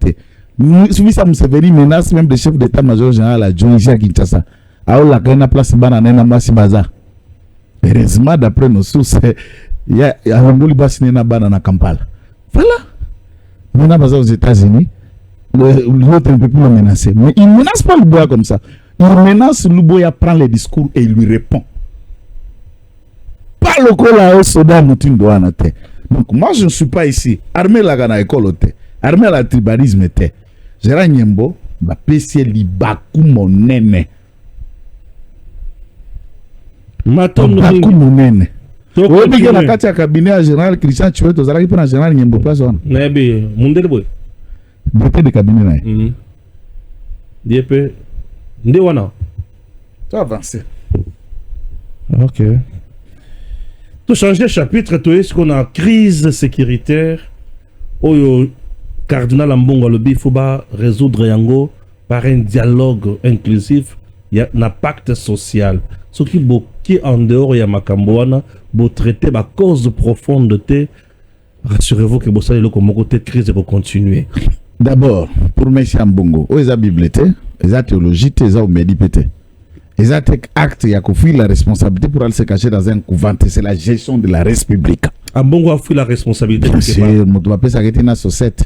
Fils à Museveni menace même le chef d'état-major général à John à Kinshasa. A la grande place banane Massi Baza. Heureusement, d'après nos sources, il y a un Bolibas Nena Banana Kampala. Voilà. Nena Baza aux États-Unis, l'autre ne peut plus le menacer. Mais il ne menace pas Luboya comme ça. Il menace Luboya, prend les discours et il lui répond. Pas le col à Soda Moutin Douanate. Donc, moi, je ne suis pas ici. Armée la Gana école, armée la tribalisme, Gérard Nyembo, ma PC Libaku mon nene. Matom Libaku mon nene. Oui, mais il y a la carte à cabinet à Général Christian Tchouet, aux Arabes, pour un Général Nyembo, place on. Nabi, Mundel Boy. Beauté de cabinet. DP. Ndewana. Ça avance. Ok. Pour changer de chapitre, tu est-ce qu'on a crise sécuritaire au cardinal Ambongo le il faut résoudre yango par un dialogue inclusif, il y a un pacte social. Ce qui en dehors il y a makamboana, pour traiter la cause profonde de rassurez-vous que vous allez le côté crise pour continuer. D'abord, pour M. Ambongo, ils ont bibliothèque, ils ont théologie, ils ont médipété. Ils ont acte, il y a la responsabilité pour aller se cacher dans un couvent. C'est la gestion de la République. Ambongo a pris la responsabilité. C'est le mot de s'arrêter dans la société.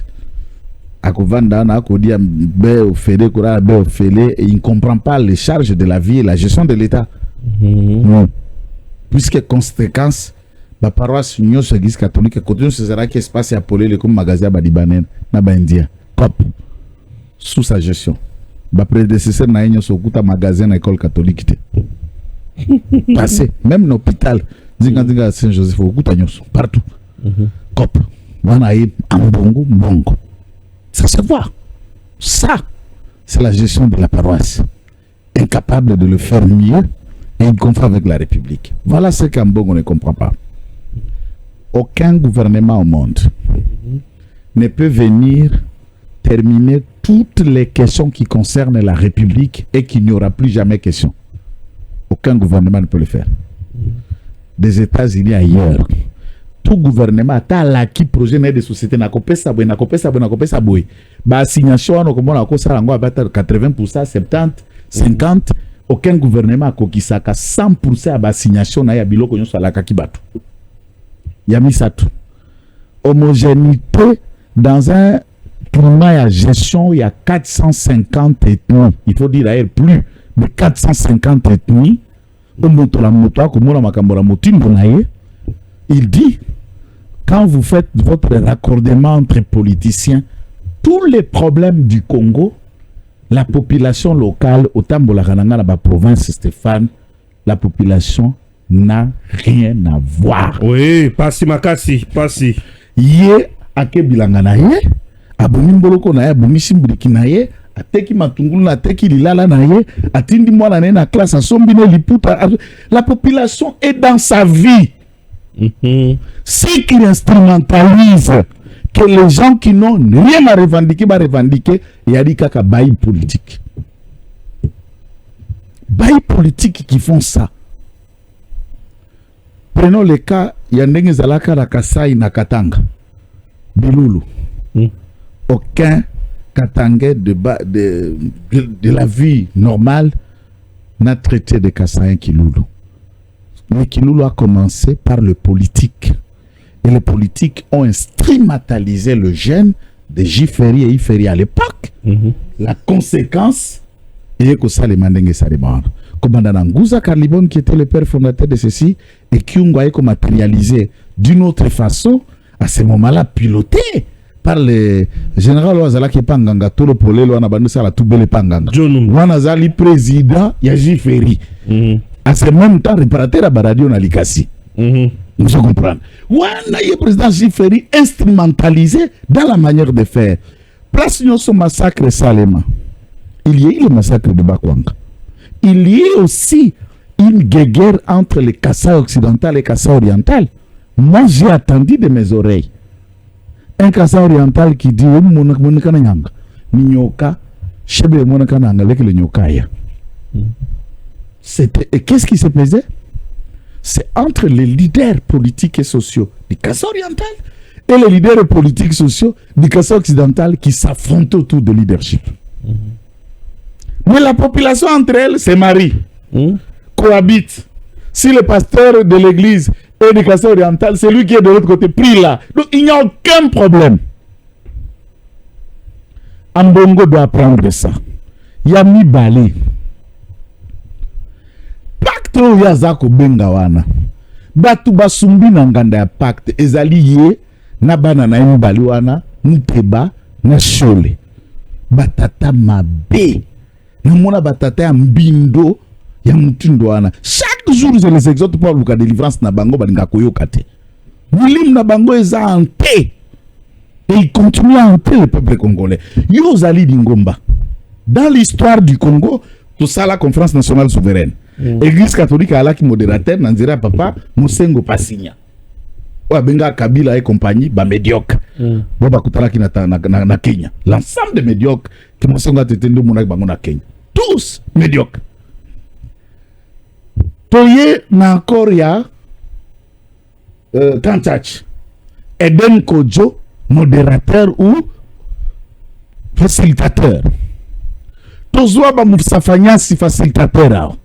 À Kouvanda, on a dit et il ne comprend pas les charges de la vie et la gestion de l'État. Puisque conséquence, la paroisse Union Église catholique continue ce sera qui se passe à Polé comme magasin Badibanen, na Indien, COP, sous sa gestion. Le prédécesseur n'a pas eu magasin à l'école catholique. Passé, même l'hôpital, Saint-Joseph, partout. COP, on a eu Ambongo, Mbongo. Ça se voit. Ça, c'est la gestion de la paroisse. Incapable de le faire mieux et il confond avec la République. Voilà ce qu'Ambongo ne comprend pas. Aucun gouvernement au monde ne peut venir terminer toutes les questions qui concernent la République et qu'il n'y aura plus jamais question. Aucun gouvernement ne peut le faire. Des États-Unis ailleurs, tout gouvernement a l'acquis projet de société n'a copé ça boy. Ba assignation on comme on a ça à 80%, 70, 50. Aucun gouvernement a kokisaka 100% à assignation na ya biloko nyo sala kakibatu. Yami ça tout. Homogénéité dans un climat de gestion, il y a 450 ethnies. Il faut dire d'ailleurs plus de 450 ethnies. Il dit, quand vous faites votre raccordement entre politiciens, tous les problèmes du Congo, la population locale, autant de la province Stéphane, la population n'a rien à voir. Oui, passi makasi, passi. Yé, ake bilangana yé. Aboni mboloko na ye abomisi mbiliki na ye ateki matungulu na ateki lilala na ye atindi mwana na ye na classe asombi ne liputa. La population est dans sa vie. C'est qu'il instrumentalise que les gens qui n'ont rien à revendiquer va revendiquer et a dit kaka bail politique. Bail politique qui font ça. Prenons le cas Yandenge Zalaka la Kasai na Katanga. Bilulu. Aucun Katangais de la vie normale n'a traité de Kassaïen Kiloulou. Mais Kiloulou a commencé par le politique. Et les politiques ont instrumentalisé le gène de Jiferi et Iferi à l'époque. La conséquence est que ça les mandenge ça démarre. Commandant Ngouza Karlibon qui était le père fondateur de ceci et qui a matérialisé d'une autre façon à ce moment-là piloté par le général Ouazala qui est panganga tout le polé lo anabanu sala tout bele panganga Ouazali président Yaji Ferry à ce même temps réparateur à Baradio na Likasi vous comprenez Ouana est président Yaji Ferry instrumentalisé dans la manière de faire place son massacre Salema il y a eu le massacre de Bakwanga il y a aussi une guerre entre les Kassai occidental et les Kassai oriental. Moi j'ai attendu de mes oreilles un Kassa oriental qui dit monaka nyanga nyoka chebe monaka nanga leke le nyoka ya. C'était, et qu'est-ce qui se faisait? C'est entre les leaders politiques et sociaux du Kassa oriental et les leaders politiques sociaux du Kassa occidental qui s'affrontent autour de leadership. Mais la population entre elles se marie, cohabite. Si le pasteur de l'église est du Kassa oriental, c'est lui qui est de l'autre côté, pris là. Donc il n'y a aucun problème. Ambongo doit apprendre ça. Yami Bali. Pacte yazako bengawana. Batu basumbi na nganda ya pacte ezali ye na bana na Mbali wana muteba na shole. Batata mabe. Namona batata ya mbindo ya mutindo wana. Chaque jour je les exhorte pour la délivrance na bango balinga koyoka te. Mulim na bango eza hanté. Et il continue à hanter le peuple congolais. Yo zali Dingomba. Dans l'histoire du Congo, tout ça la conférence nationale souveraine. Église catholique a qui modérateur Nanzira papa Mosengo Pasinya. Wa benga Kabila et compagnie ba médiocre. Boba kutala ki na Kenya. L'ensemble des médiocres que Mosengo a tetendo monak bango na Kenya. Tous médiocres. Toye na encore ya Kantach. Eden Kojo modérateur ou facilitateur. Tozwa ba Moussafanya si facilitateur.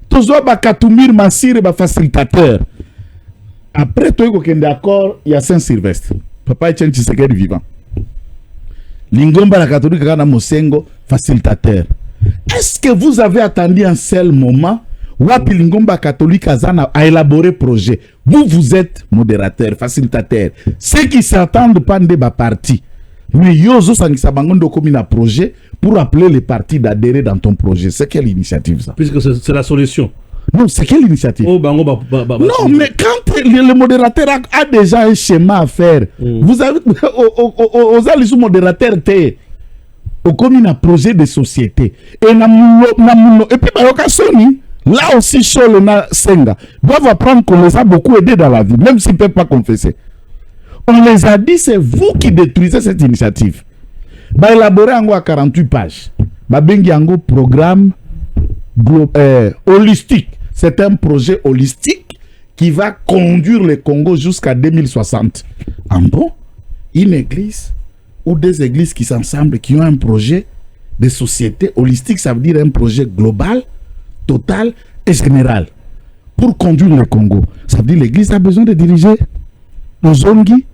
Tozwa ba Katumir Masire ba facilitateur. Après toi ko kende accord il y a Saint-Sylvestre. Papa Etienne Tshisekedi vivant. Lingomba la catholique kana Mosengo facilitateur. Est-ce que vous avez attendu un seul moment Wapi Lingomba catholique Azana a élaboré projet. Vous êtes modérateur, facilitateur. Ceux qui s'attendent pas de ba parti. Mais yozo sangisa bangondo comme un projet pour appeler les partis d'adhérer dans ton projet. C'est quelle initiative ça? Puisque c'est la solution. Non, c'est quelle initiative? Oh, non, mais quand le modérateur a déjà un schéma à faire, vous avez aux alliés modérateurs au commun un projet de société. Et puis là aussi, Cholona Senga doivent apprendre qu'on les a beaucoup aidés dans la vie, même s'ils ne peuvent pas confesser. On les a dit, c'est vous qui détruisez cette initiative. Bah, élaborer en 48 pages. Bah, bengi en programme holistique. C'est un projet holistique qui va conduire le Congo jusqu'à 2060. En bon, une église ou des églises qui s'ensemblent, qui ont un projet de société holistique, ça veut dire un projet global, total et général pour conduire le Congo. Ça veut dire l'église a besoin de diriger nos zongi,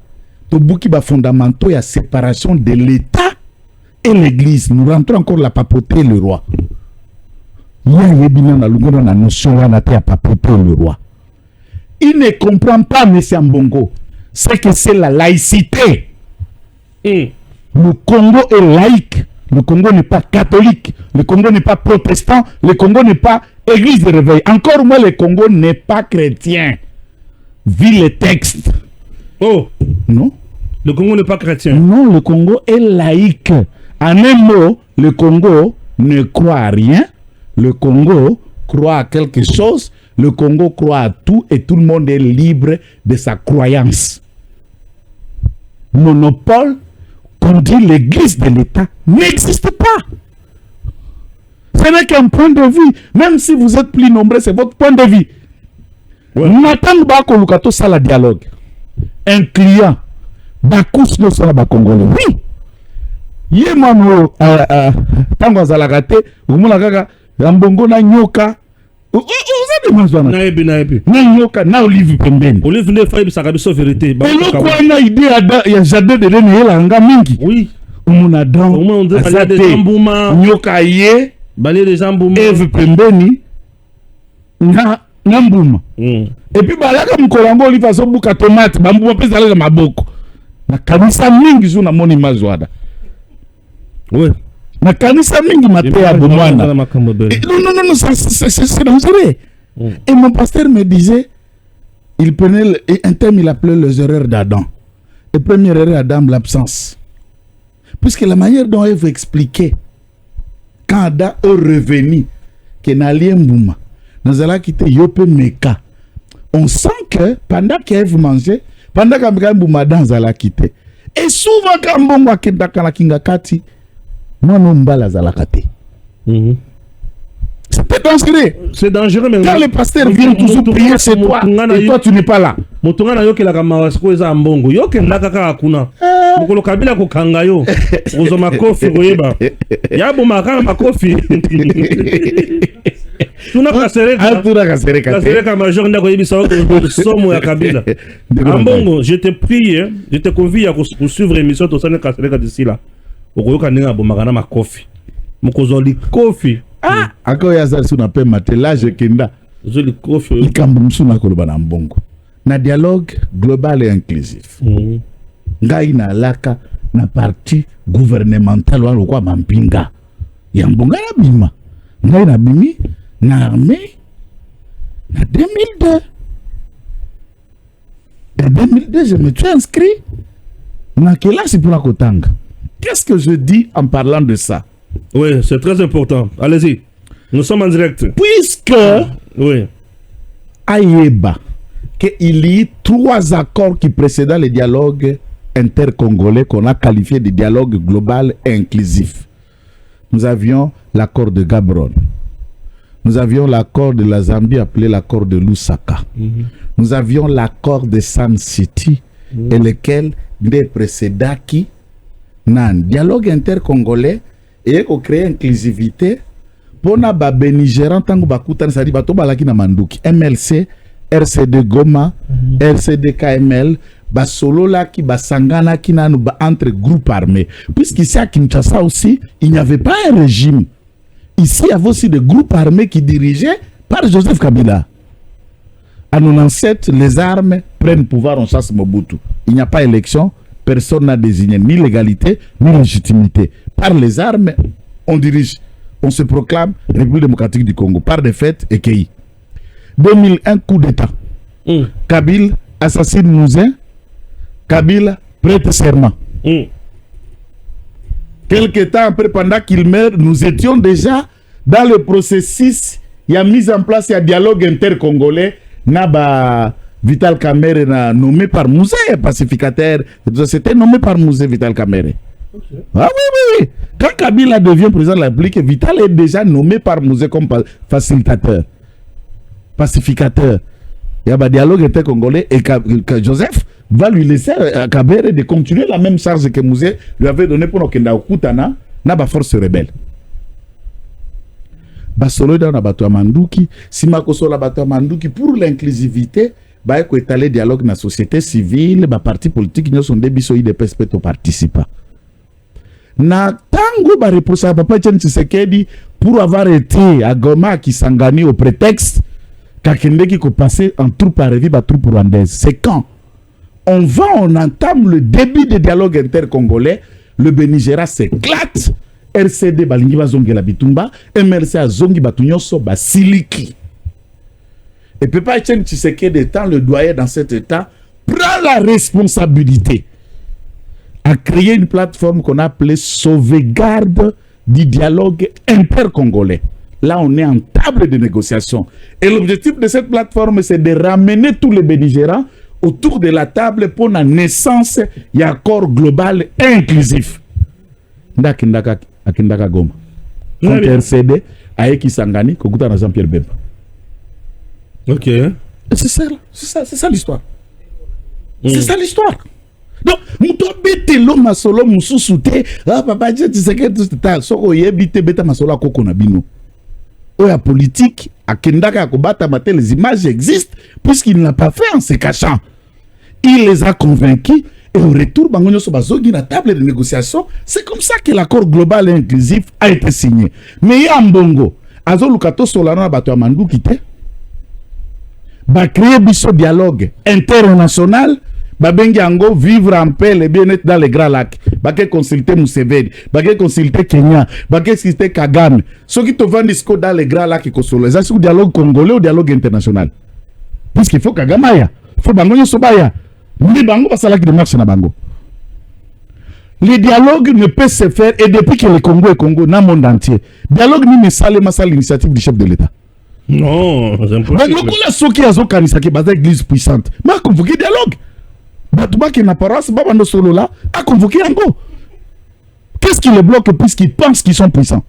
Tobuki ba fondamentaux, il y a séparation de l'État et l'église. Nous rentrons encore la papauté et le roi. Il ne comprend pas, M. Mbongo, c'est que c'est la laïcité. Le Congo est laïque. Le Congo n'est pas catholique. Le Congo n'est pas protestant. Le Congo n'est pas église de réveil. Encore moins, le Congo n'est pas chrétien. Vu les textes. Oh, non. Le Congo n'est pas chrétien. Non, le Congo est laïque. En un mot, le Congo ne croit à rien. Le Congo croit à quelque chose. Le Congo croit à tout et tout le monde est libre de sa croyance. Monopole, qu'on dit l'église de l'État, n'existe pas. Ce n'est qu'un point de vue. Même si vous êtes plus nombreux, c'est votre point de vue. N'attendez pas qu'on lukato ça la dialogue. Un client, bakous no ça ba congolais. Oui. Yemano tango zalagate, umula kaka Mbongo na nyoka. Na nyoka na olive pembeni. Olive ne faille sa kabiso vérité. Eloko na idée ya jardin de l'Éden yela nga mingi. Oui. Umuna don. Nyoka ye. Balé des jambouma. Eve pembeni. Na mbuma. Et puis balaka mkolango olive aso buka tomate. Bambuma pesa la maboko. Na kanisa mingi zo na moni mazwada. Oui. Na kanisa mingi matea bomwana. Non, c'est dangereux. Et mon pasteur me disait, il prenait un thème, il appelait les erreurs d'Adam. Et première erreur d'Adam, l'absence. Puisque la manière dont Ève expliquait, quand Adam est revenu, qu'il n'a rien bouma, nous allons quitter Yope Meka. On sent que pendant qu'Ève mangeait, pendant qu'Adam bouma dans la quitter. Et souvent quand mbongo akendaka na kingakati mwana mbala zalaka te. C'est dangereux mais quand les pasteurs viennent toujours prier c'est toi et toi tu n'es pas là. Motongana yokelaka mawasiko eza mbongo yokendaka kaka kuna mokolo Kabila kokanga yo ozo makofi koyeba yabo makanga makofi tuna kasereka major ndako yebisa ko somo ya Kabila mbongo. Je te prie, je te convie à suivre émission to sana kasereka d'ici là okoyoka ninga bomaka na makofi mokozoli kofi ako yaza suna pe matelage kenda zoli kofi likambo msuna koloba na mbongo na dialogue global et inclusif. Ngai na laka na parti gouvernemental walo kwa mampinga ya mbonga na bima ngai na bimi na armée na 2002 et 2002 je me suis inscrit na classe pour la kotanga. Qu'est-ce que je dis en parlant de ça? Oui, c'est très important. Allez-y. Nous sommes en direct. Puisque oui. Ayeba qu'il y a 3 accords qui précédaient le dialogue intercongolais qu'on a qualifié de dialogue global et inclusif. Nous avions l'accord de Gaborone. Nous avions l'accord de la Zambie appelé l'accord de Lusaka. Nous avions l'accord de Sun City et lequel des précédents qui nan dialogue intercongolais et qu'on crée inclusivité pour na ba Bénigéran tango bakutan sadi bato balaki na manduki MLC RCD Goma RCD KML ba solo la ki ba sangana ki nanu ba entre groupes armés puisqu'ici à Kinshasa aussi il n'y avait pas un régime. Ici il y avait aussi des groupes armés qui dirigeaient par Joseph Kabila. En 97 les armes prennent pouvoir en chasse Mobutu. Il n'y a pas élection. Personne n'a désigné ni légalité ni légitimité. Par les armes, on dirige, on se proclame République démocratique du Congo. Par des faits, EKI. 2001, coup d'État. Kabila assassine Mouzin. Kabila prête serment. Quelques temps après, pendant qu'il meurt, nous étions déjà dans le processus. Il y a mise en place un dialogue intercongolais. Naba Vital Kamerhe nommé par Mouzé, pacificateur. C'était nommé par Mouzé, Vital Kamerhe. Okay. Ah oui. Quand Kabila devient président de la République, Vital est déjà nommé par Mouzé comme facilitateur, pacificateur. Il y a un dialogue intercongolais et Joseph va lui laisser à Kamerhe de continuer la même charge que Mouzé lui avait donné pour Okenda Okutana, na ba force rebelle. Basolo dans la bateau Manduki, Simako Sola bateau Manduki pour l'inclusivité. Bah écoute étaler dialogue na société civile, ba parti politique nous sont des biso de perspective participa. Na tango ba reprocha papa Etienne Tshisekedi pour avoir été à Goma qui s'engagné au prétexte qu'Akende qui passer en troupe à revivre ba troupe rwandaise. C'est quand on entame le début de dialogue intercongolais, le Bénigéra s'éclate, RCD balingi bazongi la bitumba, MLC azongi batunyoso ba siliki. Et Papa Etienne Tshisekedi étant le doyen dans cet état, prend la responsabilité à créer une plateforme qu'on a appelée sauvegarde du dialogue intercongolais. Là, on est en table de négociation. Et l'objectif de cette plateforme, c'est de ramener tous les belligérants autour de la table pour la naissance d'un accord global et inclusif. Ndaka Goma. Contre RCD, Aeki Sangani, Kokuta na Jean-Pierre Bemba. Ok. C'est ça l'histoire. C'est ça l'histoire. Donc, muto bete lo masolo mususute, ah papa je tu sais que tout ça, soko yebite beta masolo koko na bino. Oya politique, akendaka akobata mate les images existent puisqu'il n'a pas fait en se cachant. Il les a convaincus et au retour bangonyo so bazogi na table de négociation, c'est comme ça que l'accord global et inclusif a été signé. Mais ya mbongo, azo lukato solana bato ya mandu kité. Ba créer biso dialogue international, ba bengi ango vivre en paix le bien-être dans les grands lacs, ba ke consulter Museveni, ba ke consulter Kenya, ba ke consulter Kagame. Ce qui te vendent disco dans les grands lacs et consolo, c'est un dialogue congolais ou dialogue international. Parce qu'il faut Kagame ya, faut bango nyoso baya. Ni bango basala ki démarche na bango. Le dialogue ne peut se faire et depuis que le Congo est Congo dans le monde entier. Dialogue ni mesale masala l'initiative du chef de l'État. Non, c'est impossible. Mais le coup là, ceux qui ont organisé l'église puissante, mais convoqué dialogue. va qu'il n'a pas Baba Solo là a convoqué Yango. Qu'est-ce qui les bloque puisqu'ils pensent qu'ils sont puissants?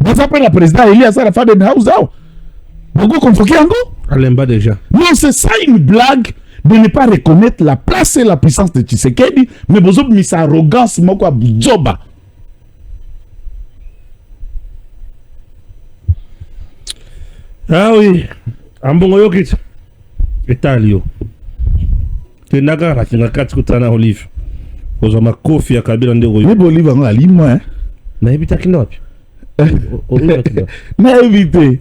Vous appelez la présidente Elias à la fin de House. Vous convoquez Yango? Alemba déjà. Non, c'est ça une blague de ne pas reconnaître la place et la puissance de Tshisekedi, mais vous avez mis sa arrogance, moko Joba. Ah oui, ambongo yokit. Etalio. Tenagara kinga katkutana olive. Ozama kofi ya kabila ndego yo. Mais olive en ali moi. Na ebita kinopi. Na ebite.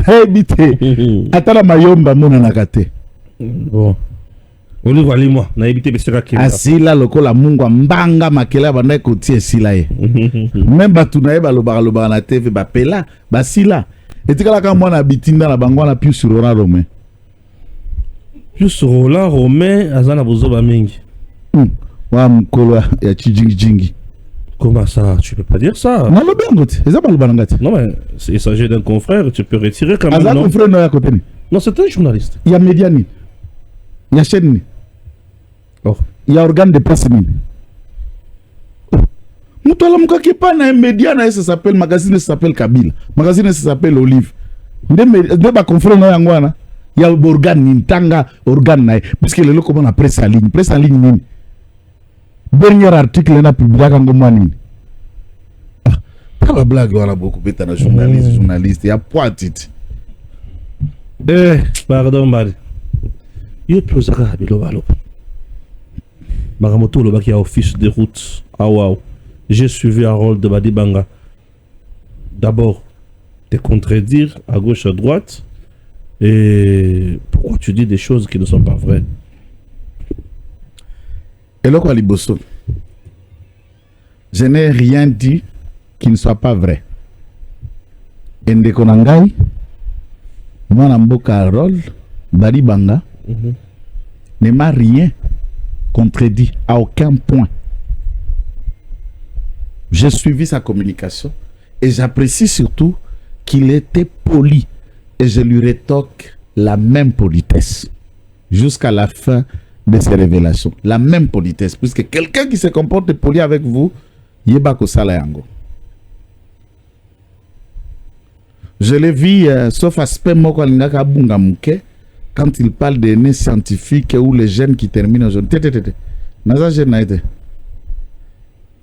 Na ebite. Atala mayomba mona nakate. Bon. Olive ali moi, na ebite beseka kina. Asila lokola mungu mbanga makela banda kotie esila ye. Même batu na ye balobaka na TV bapela basila. Etikala ka mwana bitinda na bango na plus sur Roland Romain. Plus sur Roland Romain azana bozoba mingi. Wa mkolo ya chijingi. Comment ça? Tu peux pas dire ça. Non, le non, mais il s'agit d'un confrère, tu peux retirer quand même. Non, confrère, non, c'est un journaliste. Il y a Médiani. Il y a chaîne. Oh. Il y a organe de presse. Moutola Mouka pas na Médiana, ça s'appelle magazine, ça s'appelle Kabila. Magazine, ça s'appelle Olive. Deux confrères, il y a organe, Nintanga, organe, parce que le comment on a presse en ligne. Presse en ligne, dernier article on a publié quand on pas la blague on a beaucoup bêta na journaliste il y a poitit pardon Mari il plus à bilobalo Magamoto le baki a office de route ah wow j'ai suivi un rôle de Badibanga d'abord te contredire à gauche à droite et pourquoi tu dis des choses qui ne sont pas vraies. Et là, je n'ai rien dit qui ne soit pas vrai. Et Ndekonangai, moi, Carole, Badibanga, ne m'a rien contredit à aucun point. J'ai suivi sa communication et j'apprécie surtout qu'il était poli et je lui rétorque la même politesse jusqu'à la fin de ces révélations. La même politesse, puisque quelqu'un qui se comporte poli avec vous, yebako salayango. Je l'ai vu, sauf aspect moko alingaka bunga muke, quand il parle des nés scientifiques ou les jeunes qui terminent aujourd'hui. Tete. Naza jeune na été.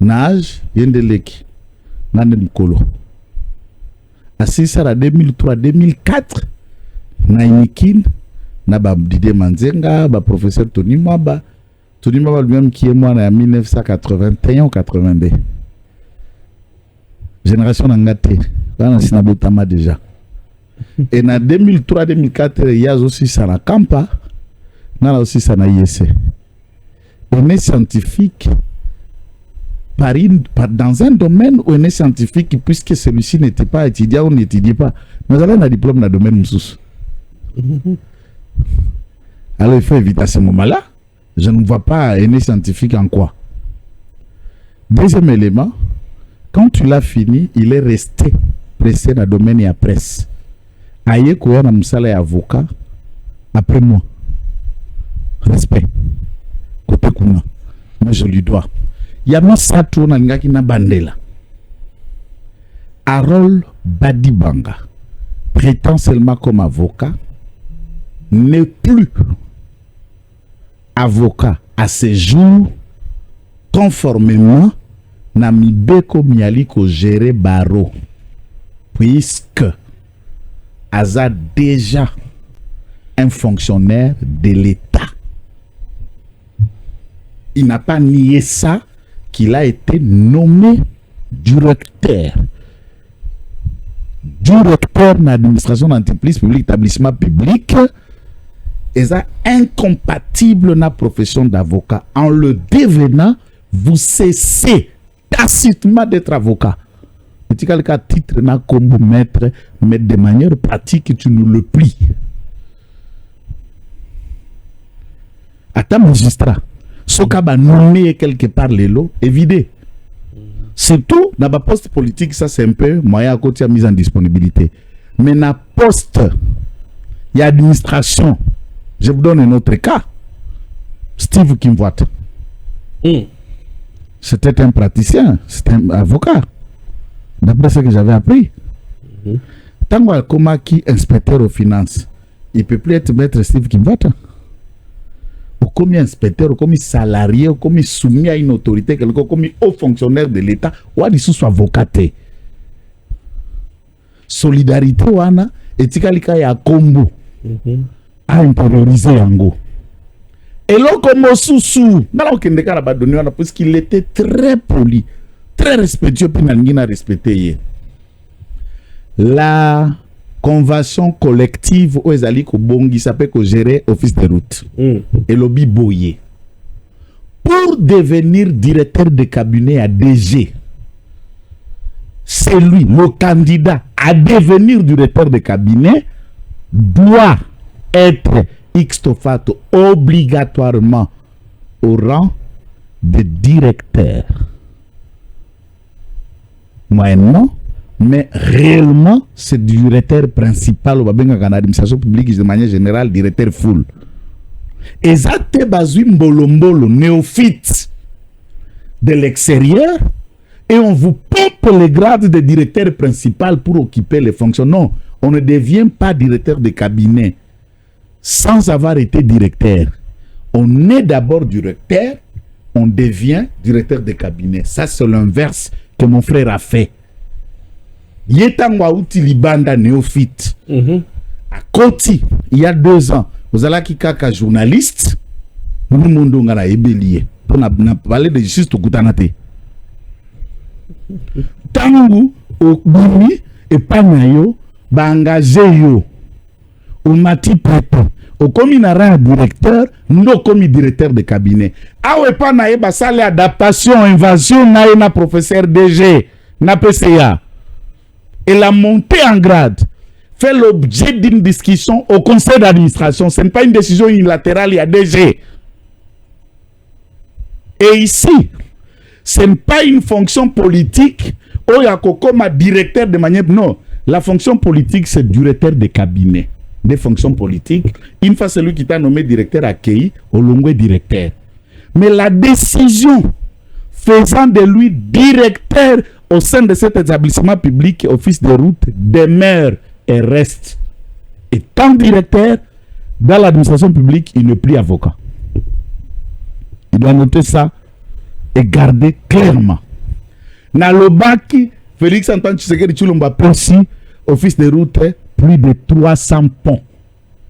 Nage, yendeleki. Nande mkolo. Asisa la 2003-2004, na inikin, na ba Didier Manzenga, ba professeur Tony Mwaba lui-même qui est moi en 1981-82. Génération Nangate, là on a Botama déjà. Et en 2003-2004, il y a aussi ça na Kampa, na aussi ça na IEC. On est scientifique dans un domaine où on est scientifique puisque celui-ci n'était pas étudiant ou n'étudiait pas. Nous avons un diplôme dans le domaine Moussous. Alors il faut éviter à ce moment-là. Je ne vois pas un scientifique en quoi. Deuxième élément, quand tu l'as fini, il est resté pressé dans le domaine et à presse. Aïe Kouya na Moussala est avocat après moi. Respect. Côté Kouna. Moi je lui dois. Il y a un sato na ngaki na bandela. Harold Badibanga prétend seulement comme avocat, n'est plus avocat à ce jour, conformément à Mibeko Mialiko géré Baro, puisque Aza déjà un fonctionnaire de l'État. Il n'a pas nié ça, qu'il a été nommé directeur de l'administration d'entreprise publique, établissement public, et ça incompatible na profession d'avocat. En le devenant, vous cessez tacitement d'être avocat. Et tu as titre na comme maître, mais de manière pratique, tu nous le plies. À ta magistrat, ce qu'a nommé quelque part les lots, évidé. Surtout, dans la poste politique, ça c'est un peu moyen à côté de mise en disponibilité. Mais dans la poste, il y a administration. Je vous donne un autre cas. Steve Kimwata. C'était un praticien, c'était un avocat. D'après ce que j'avais appris. Tant qu'il est inspecteur aux finances, il ne peut plus être maître Steve Kimwata. Ou comme inspecteur, ou comme salarié, ou comme soumis à une autorité, comme haut fonctionnaire de l'État, ou il soit avocat. Solidarité wana etikalika ya kombo a intériorisé yango. Et là comme Soussou, nala okendeka na badoni wana parce qu'il était très poli, très respectueux puis na respecté. La convention collective où ezali ko bongi s'appelle ko gérer office de route. Et lobby boyé. Pour devenir directeur de cabinet à DG, c'est lui, le candidat à devenir directeur de cabinet, doit être ixtofato obligatoirement au rang de directeur. Moyennement, mais réellement, c'est le directeur principal au l'administration publique de manière générale, directeur full. Et ça, c'est bazui mbolo néophyte de l'extérieur. Et on vous pompe le grade de directeur principal pour occuper les fonctions. Non, on ne devient pas directeur de cabinet sans avoir été directeur. On est d'abord directeur, on devient directeur de cabinet. Ça, c'est l'inverse que mon frère a fait. Yetangwa outi libanda néophyte. À Koti, il y a 2 ans, vous allez qui kaka journaliste, nous monde ngala ebelier. Pour na parler de justice to kutanate. Tangu au bimi et panayo ba engagé yo au mati preto au commissariat directeur no comme directeur de cabinet awe panaye ba sale adaptation invasion na professeur DG na PCA et la montée en grade fait l'objet d'une discussion au conseil d'administration. Ce n'est pas une décision unilatérale, il y a DG. Et ici, ce n'est pas une fonction politique où il y a comme directeur de manière... Non, la fonction politique, c'est directeur de cabinet. Des fonctions politiques. Une fois celui qui t'a nommé directeur accueilli, au long directeur. Mais la décision faisant de lui directeur au sein de cet établissement public, office de route, demeure et reste. Étant directeur, dans l'administration publique, il n'est plus avocat. Il doit noter ça et garder clairement. Nalobaki, Félix Antoine Tshisekedi Tshilombo Persi, office de route, plus de 300 ponts,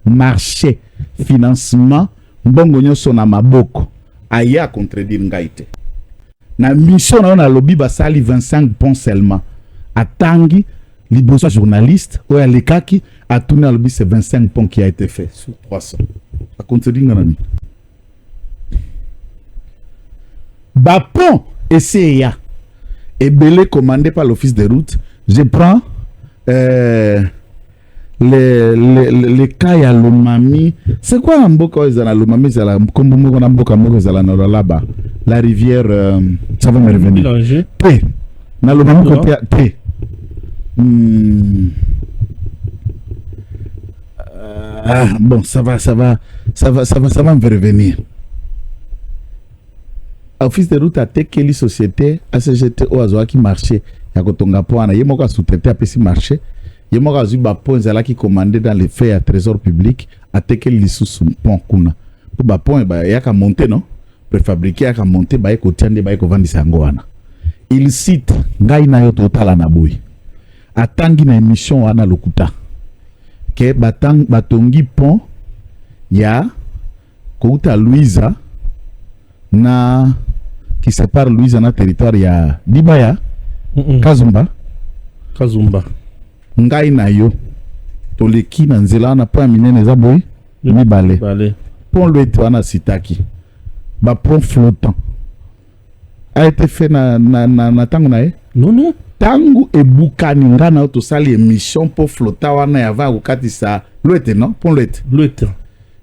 marché, financement, mbongo nyoso na maboko, aya contredire ngaite. Na mission na lobby basali 25 ponts seulement. Atangi, liboso journaliste, oya lekaki, a tourné à lobby c'est 25 ponts qui a été fait sur 300. A contredire nganami. Bapon et CEA est belé commandé par l'office de route. Je prends les cas à l'Omami. C'est quoi un beau cas à l'Omami? C'est la là-bas. La rivière, ça va me revenir. P. Dans l'Omami côté P. Bon, ça va me revenir. Office de route a tekeli société ACGT au azoa qui marché ya kotonga poana yemoka sous-traité apesi marché yemoka zuba pont zala qui commandé dans les faits à trésor public a tekeli sous pont kuna pour ba pont ba ya ka monter non préfabriqué ya ka monter ba ko tiande ba ko vendre sango wana il cite ngai na yo total na boy atangi na émission wana lokuta ke batang batongi pont ya kouta Louisa na qui sépare Louise na territoire ya Dibaya Kazumba ngai na yo toleki na nzela na pa minene za boy mibale pont le wana sitaki ba pont flottant a été fait na tangu na non tangu e bukani ngana to sali émission pour flotta wana ya va ukatisa loete non pont loete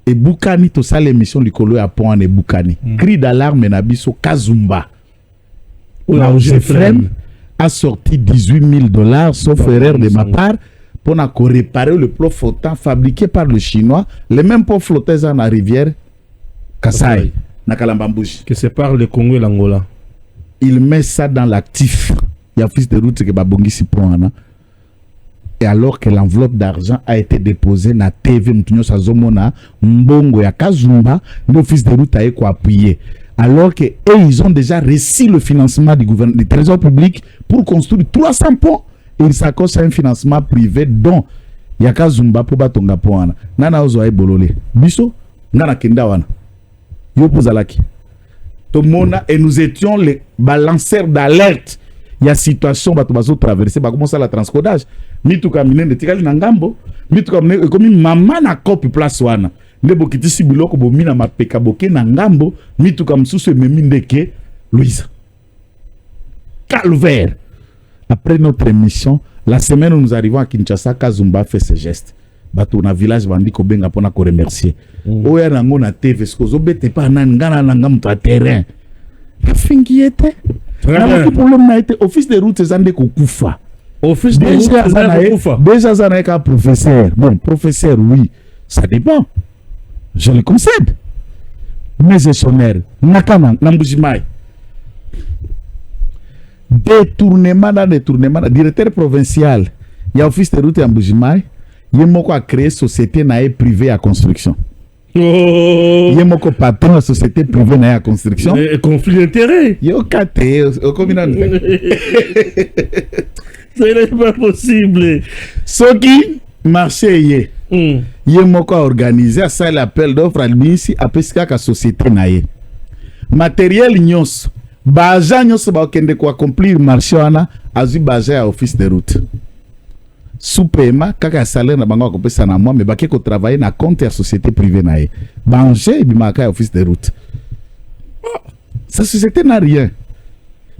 et Boukani to ça l'émission du colo à point et Boukani. Cri d'alarme na biso Kazumba. La Jefrem a sorti $18,000 sauf erreur de ma part pour réparer le plot flottant fabriqué par le Chinois. Les mêmes pots flottants dans la rivière Kassai. na Kalambambouji. Qui sépare le Congo et l'Angola. Il met ça dans l'actif. Il y a fils de route que Babongisi prend. Et alors que l'enveloppe d'argent a été déposée na TV Mtunyo Sazomona, Mbongo ya Kazumba, l'office de route a été appuyé. Alors que ils ont déjà reçu le financement du gouvernement, du trésor public pour construire 300 ponts. Et ils s'accordent à un financement privé dont Yaka Zumba pour batonga poana. Nana ozo ay bololé. Biso, nana kenda wana. Yo pozalaki. Tomona et nous étions les balanceurs d'alerte. Il y a situation bato bazo traverser ba comment ça la transcodage. Mituka minene tikali na ngambo, mituka minene comme mama na copie place wana. Ndebo kitisi biloko bo mina mapeka boke na ngambo, mituka msusu memi ndeke Louise. Calvaire. Après notre émission, la semaine où nous arrivons à Kinshasa, Kazumba fait ce geste. Bato na village bandi ko benga pona ko remercier. Oya nango na TV skozo bete pa na ngana na ngamu ta terrain. Ka fingiete. Le problème n'a été office de route zande ko kufa. Office de route zande ko kufa. Déjà zande ka professeur. Bon, professeur oui, ça dépend. Je le concède. Mais gestionnaire nakana nambujimai. Détournement, directeur provincial, il y a office de route à Mbujimai, il y a créé société privée à construction. Il y a patron de société privée à construction. Conflit d'intérêt. Il y a ce n'est pas possible. Ce qui marché, il y a organisé ça l'appel d'offres à l'INSI à pesca la société naïe. Matériel nyos. Baja nyos ba okende ko accomplir marché wana azu baja ya office de route. Sous paiement kaka salaire na bango ko pesa na moi mais ba ko travailler na compte ya société privée naïe. Banger bimaka office de route. Sa société n'a rien.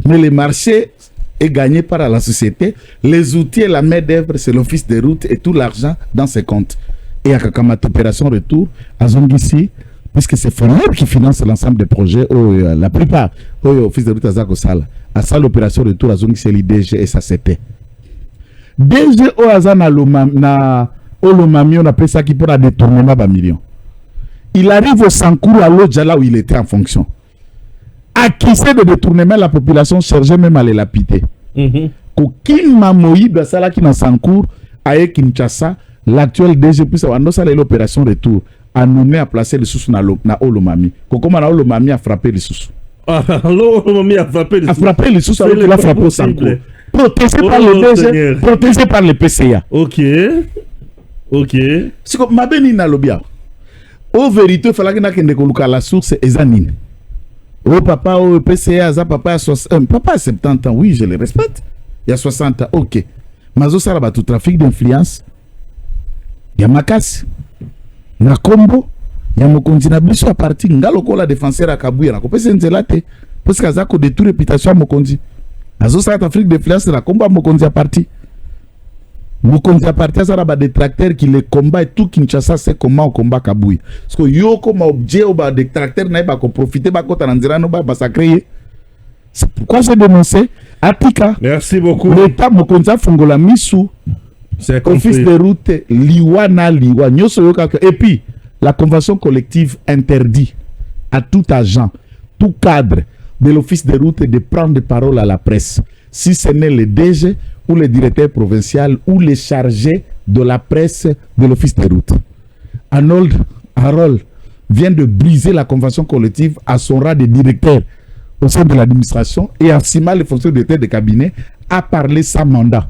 Mais le marché est gagné par la société, les outils et la main-d'œuvre c'est l'office de route et tout l'argent dans ses comptes. Et à Kakamat opération retour à Zongisi puisque c'est Fonor qui finance l'ensemble des projets, la plupart, office de route à Zakosala. À ça, l'opération retour à Zongisi, c'est l'IDG et ça c'était. DG au Azana Olomami, on appelle ça qui pour un détournement de millions. Il arrive au Sankour à l'autre là où il était en fonction. Acquisé de détournement, la population cherchait même à les lapider. Kokin Mamoï, Bassala qui dans Sankour, à Kinshasa, l'actuel DG, puis ça va l'opération retour. A nommé à placer les sous na Olomami. Comment na Olomami a frappé les sous. Olomami a frappé les sous. A frappé les sous alors qu'il a frappé au Sanko. Protégé par le DG, protégé par le PCA. Ok. C'est comme ma béni na lobia. Au vérité, il fallait que nous koluka la source ezanine. Oh papa, oh PCA, za papa a 60 papa a 70 ans, oui, je le respecte. Il y a 60 ans, ok. Mazo saraba tout trafic d'influence. Il y a Makasi. Na kombo ya mokonzi na biso a parti ngaloko la défenseur à Kabuya na kopesa nzela te parce que azako détruire réputation ya mokonzi azo sa Afrique de France na komba mokonzi a parti ça ba détracteur qui le combat et tout Kinshasa c'est comment on combat Kabuya parce que yo comme objet au ba détracteur na ba ko profiter ba kota na nzira no ba sacré. C'est pourquoi j'ai dénoncé Atika. Merci beaucoup. L'état mokonzi a fongola misu. Office de route, liwa. Et puis, la convention collective interdit à tout agent, tout cadre de l'office de route de prendre parole à la presse. Si ce n'est le DG ou le directeur provincial ou les chargés de la presse de l'office de route. Arnold Harold vient de briser la convention collective à son rang de directeur au sein de l'administration et Assima, les fonctions de directeur de cabinet, a parlé sans mandat.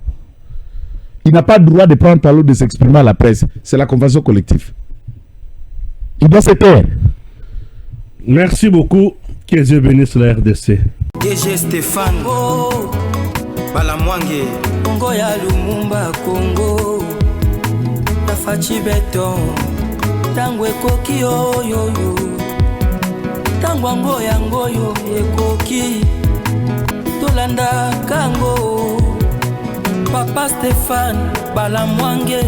Il n'a pas le droit de prendre parole, de s'exprimer à la presse. C'est la convention collective. Il doit se taire. Merci beaucoup. Que Dieu bénisse la RDC. DG Stéphane Balamwange Congo ya Lumumba Congo Tafachi Beton Tangwe Koki yo Tangwango yangoyo Ekoki Tolanda Kango Papa Stéphane Balamwange,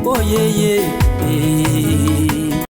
oh yeah yeah.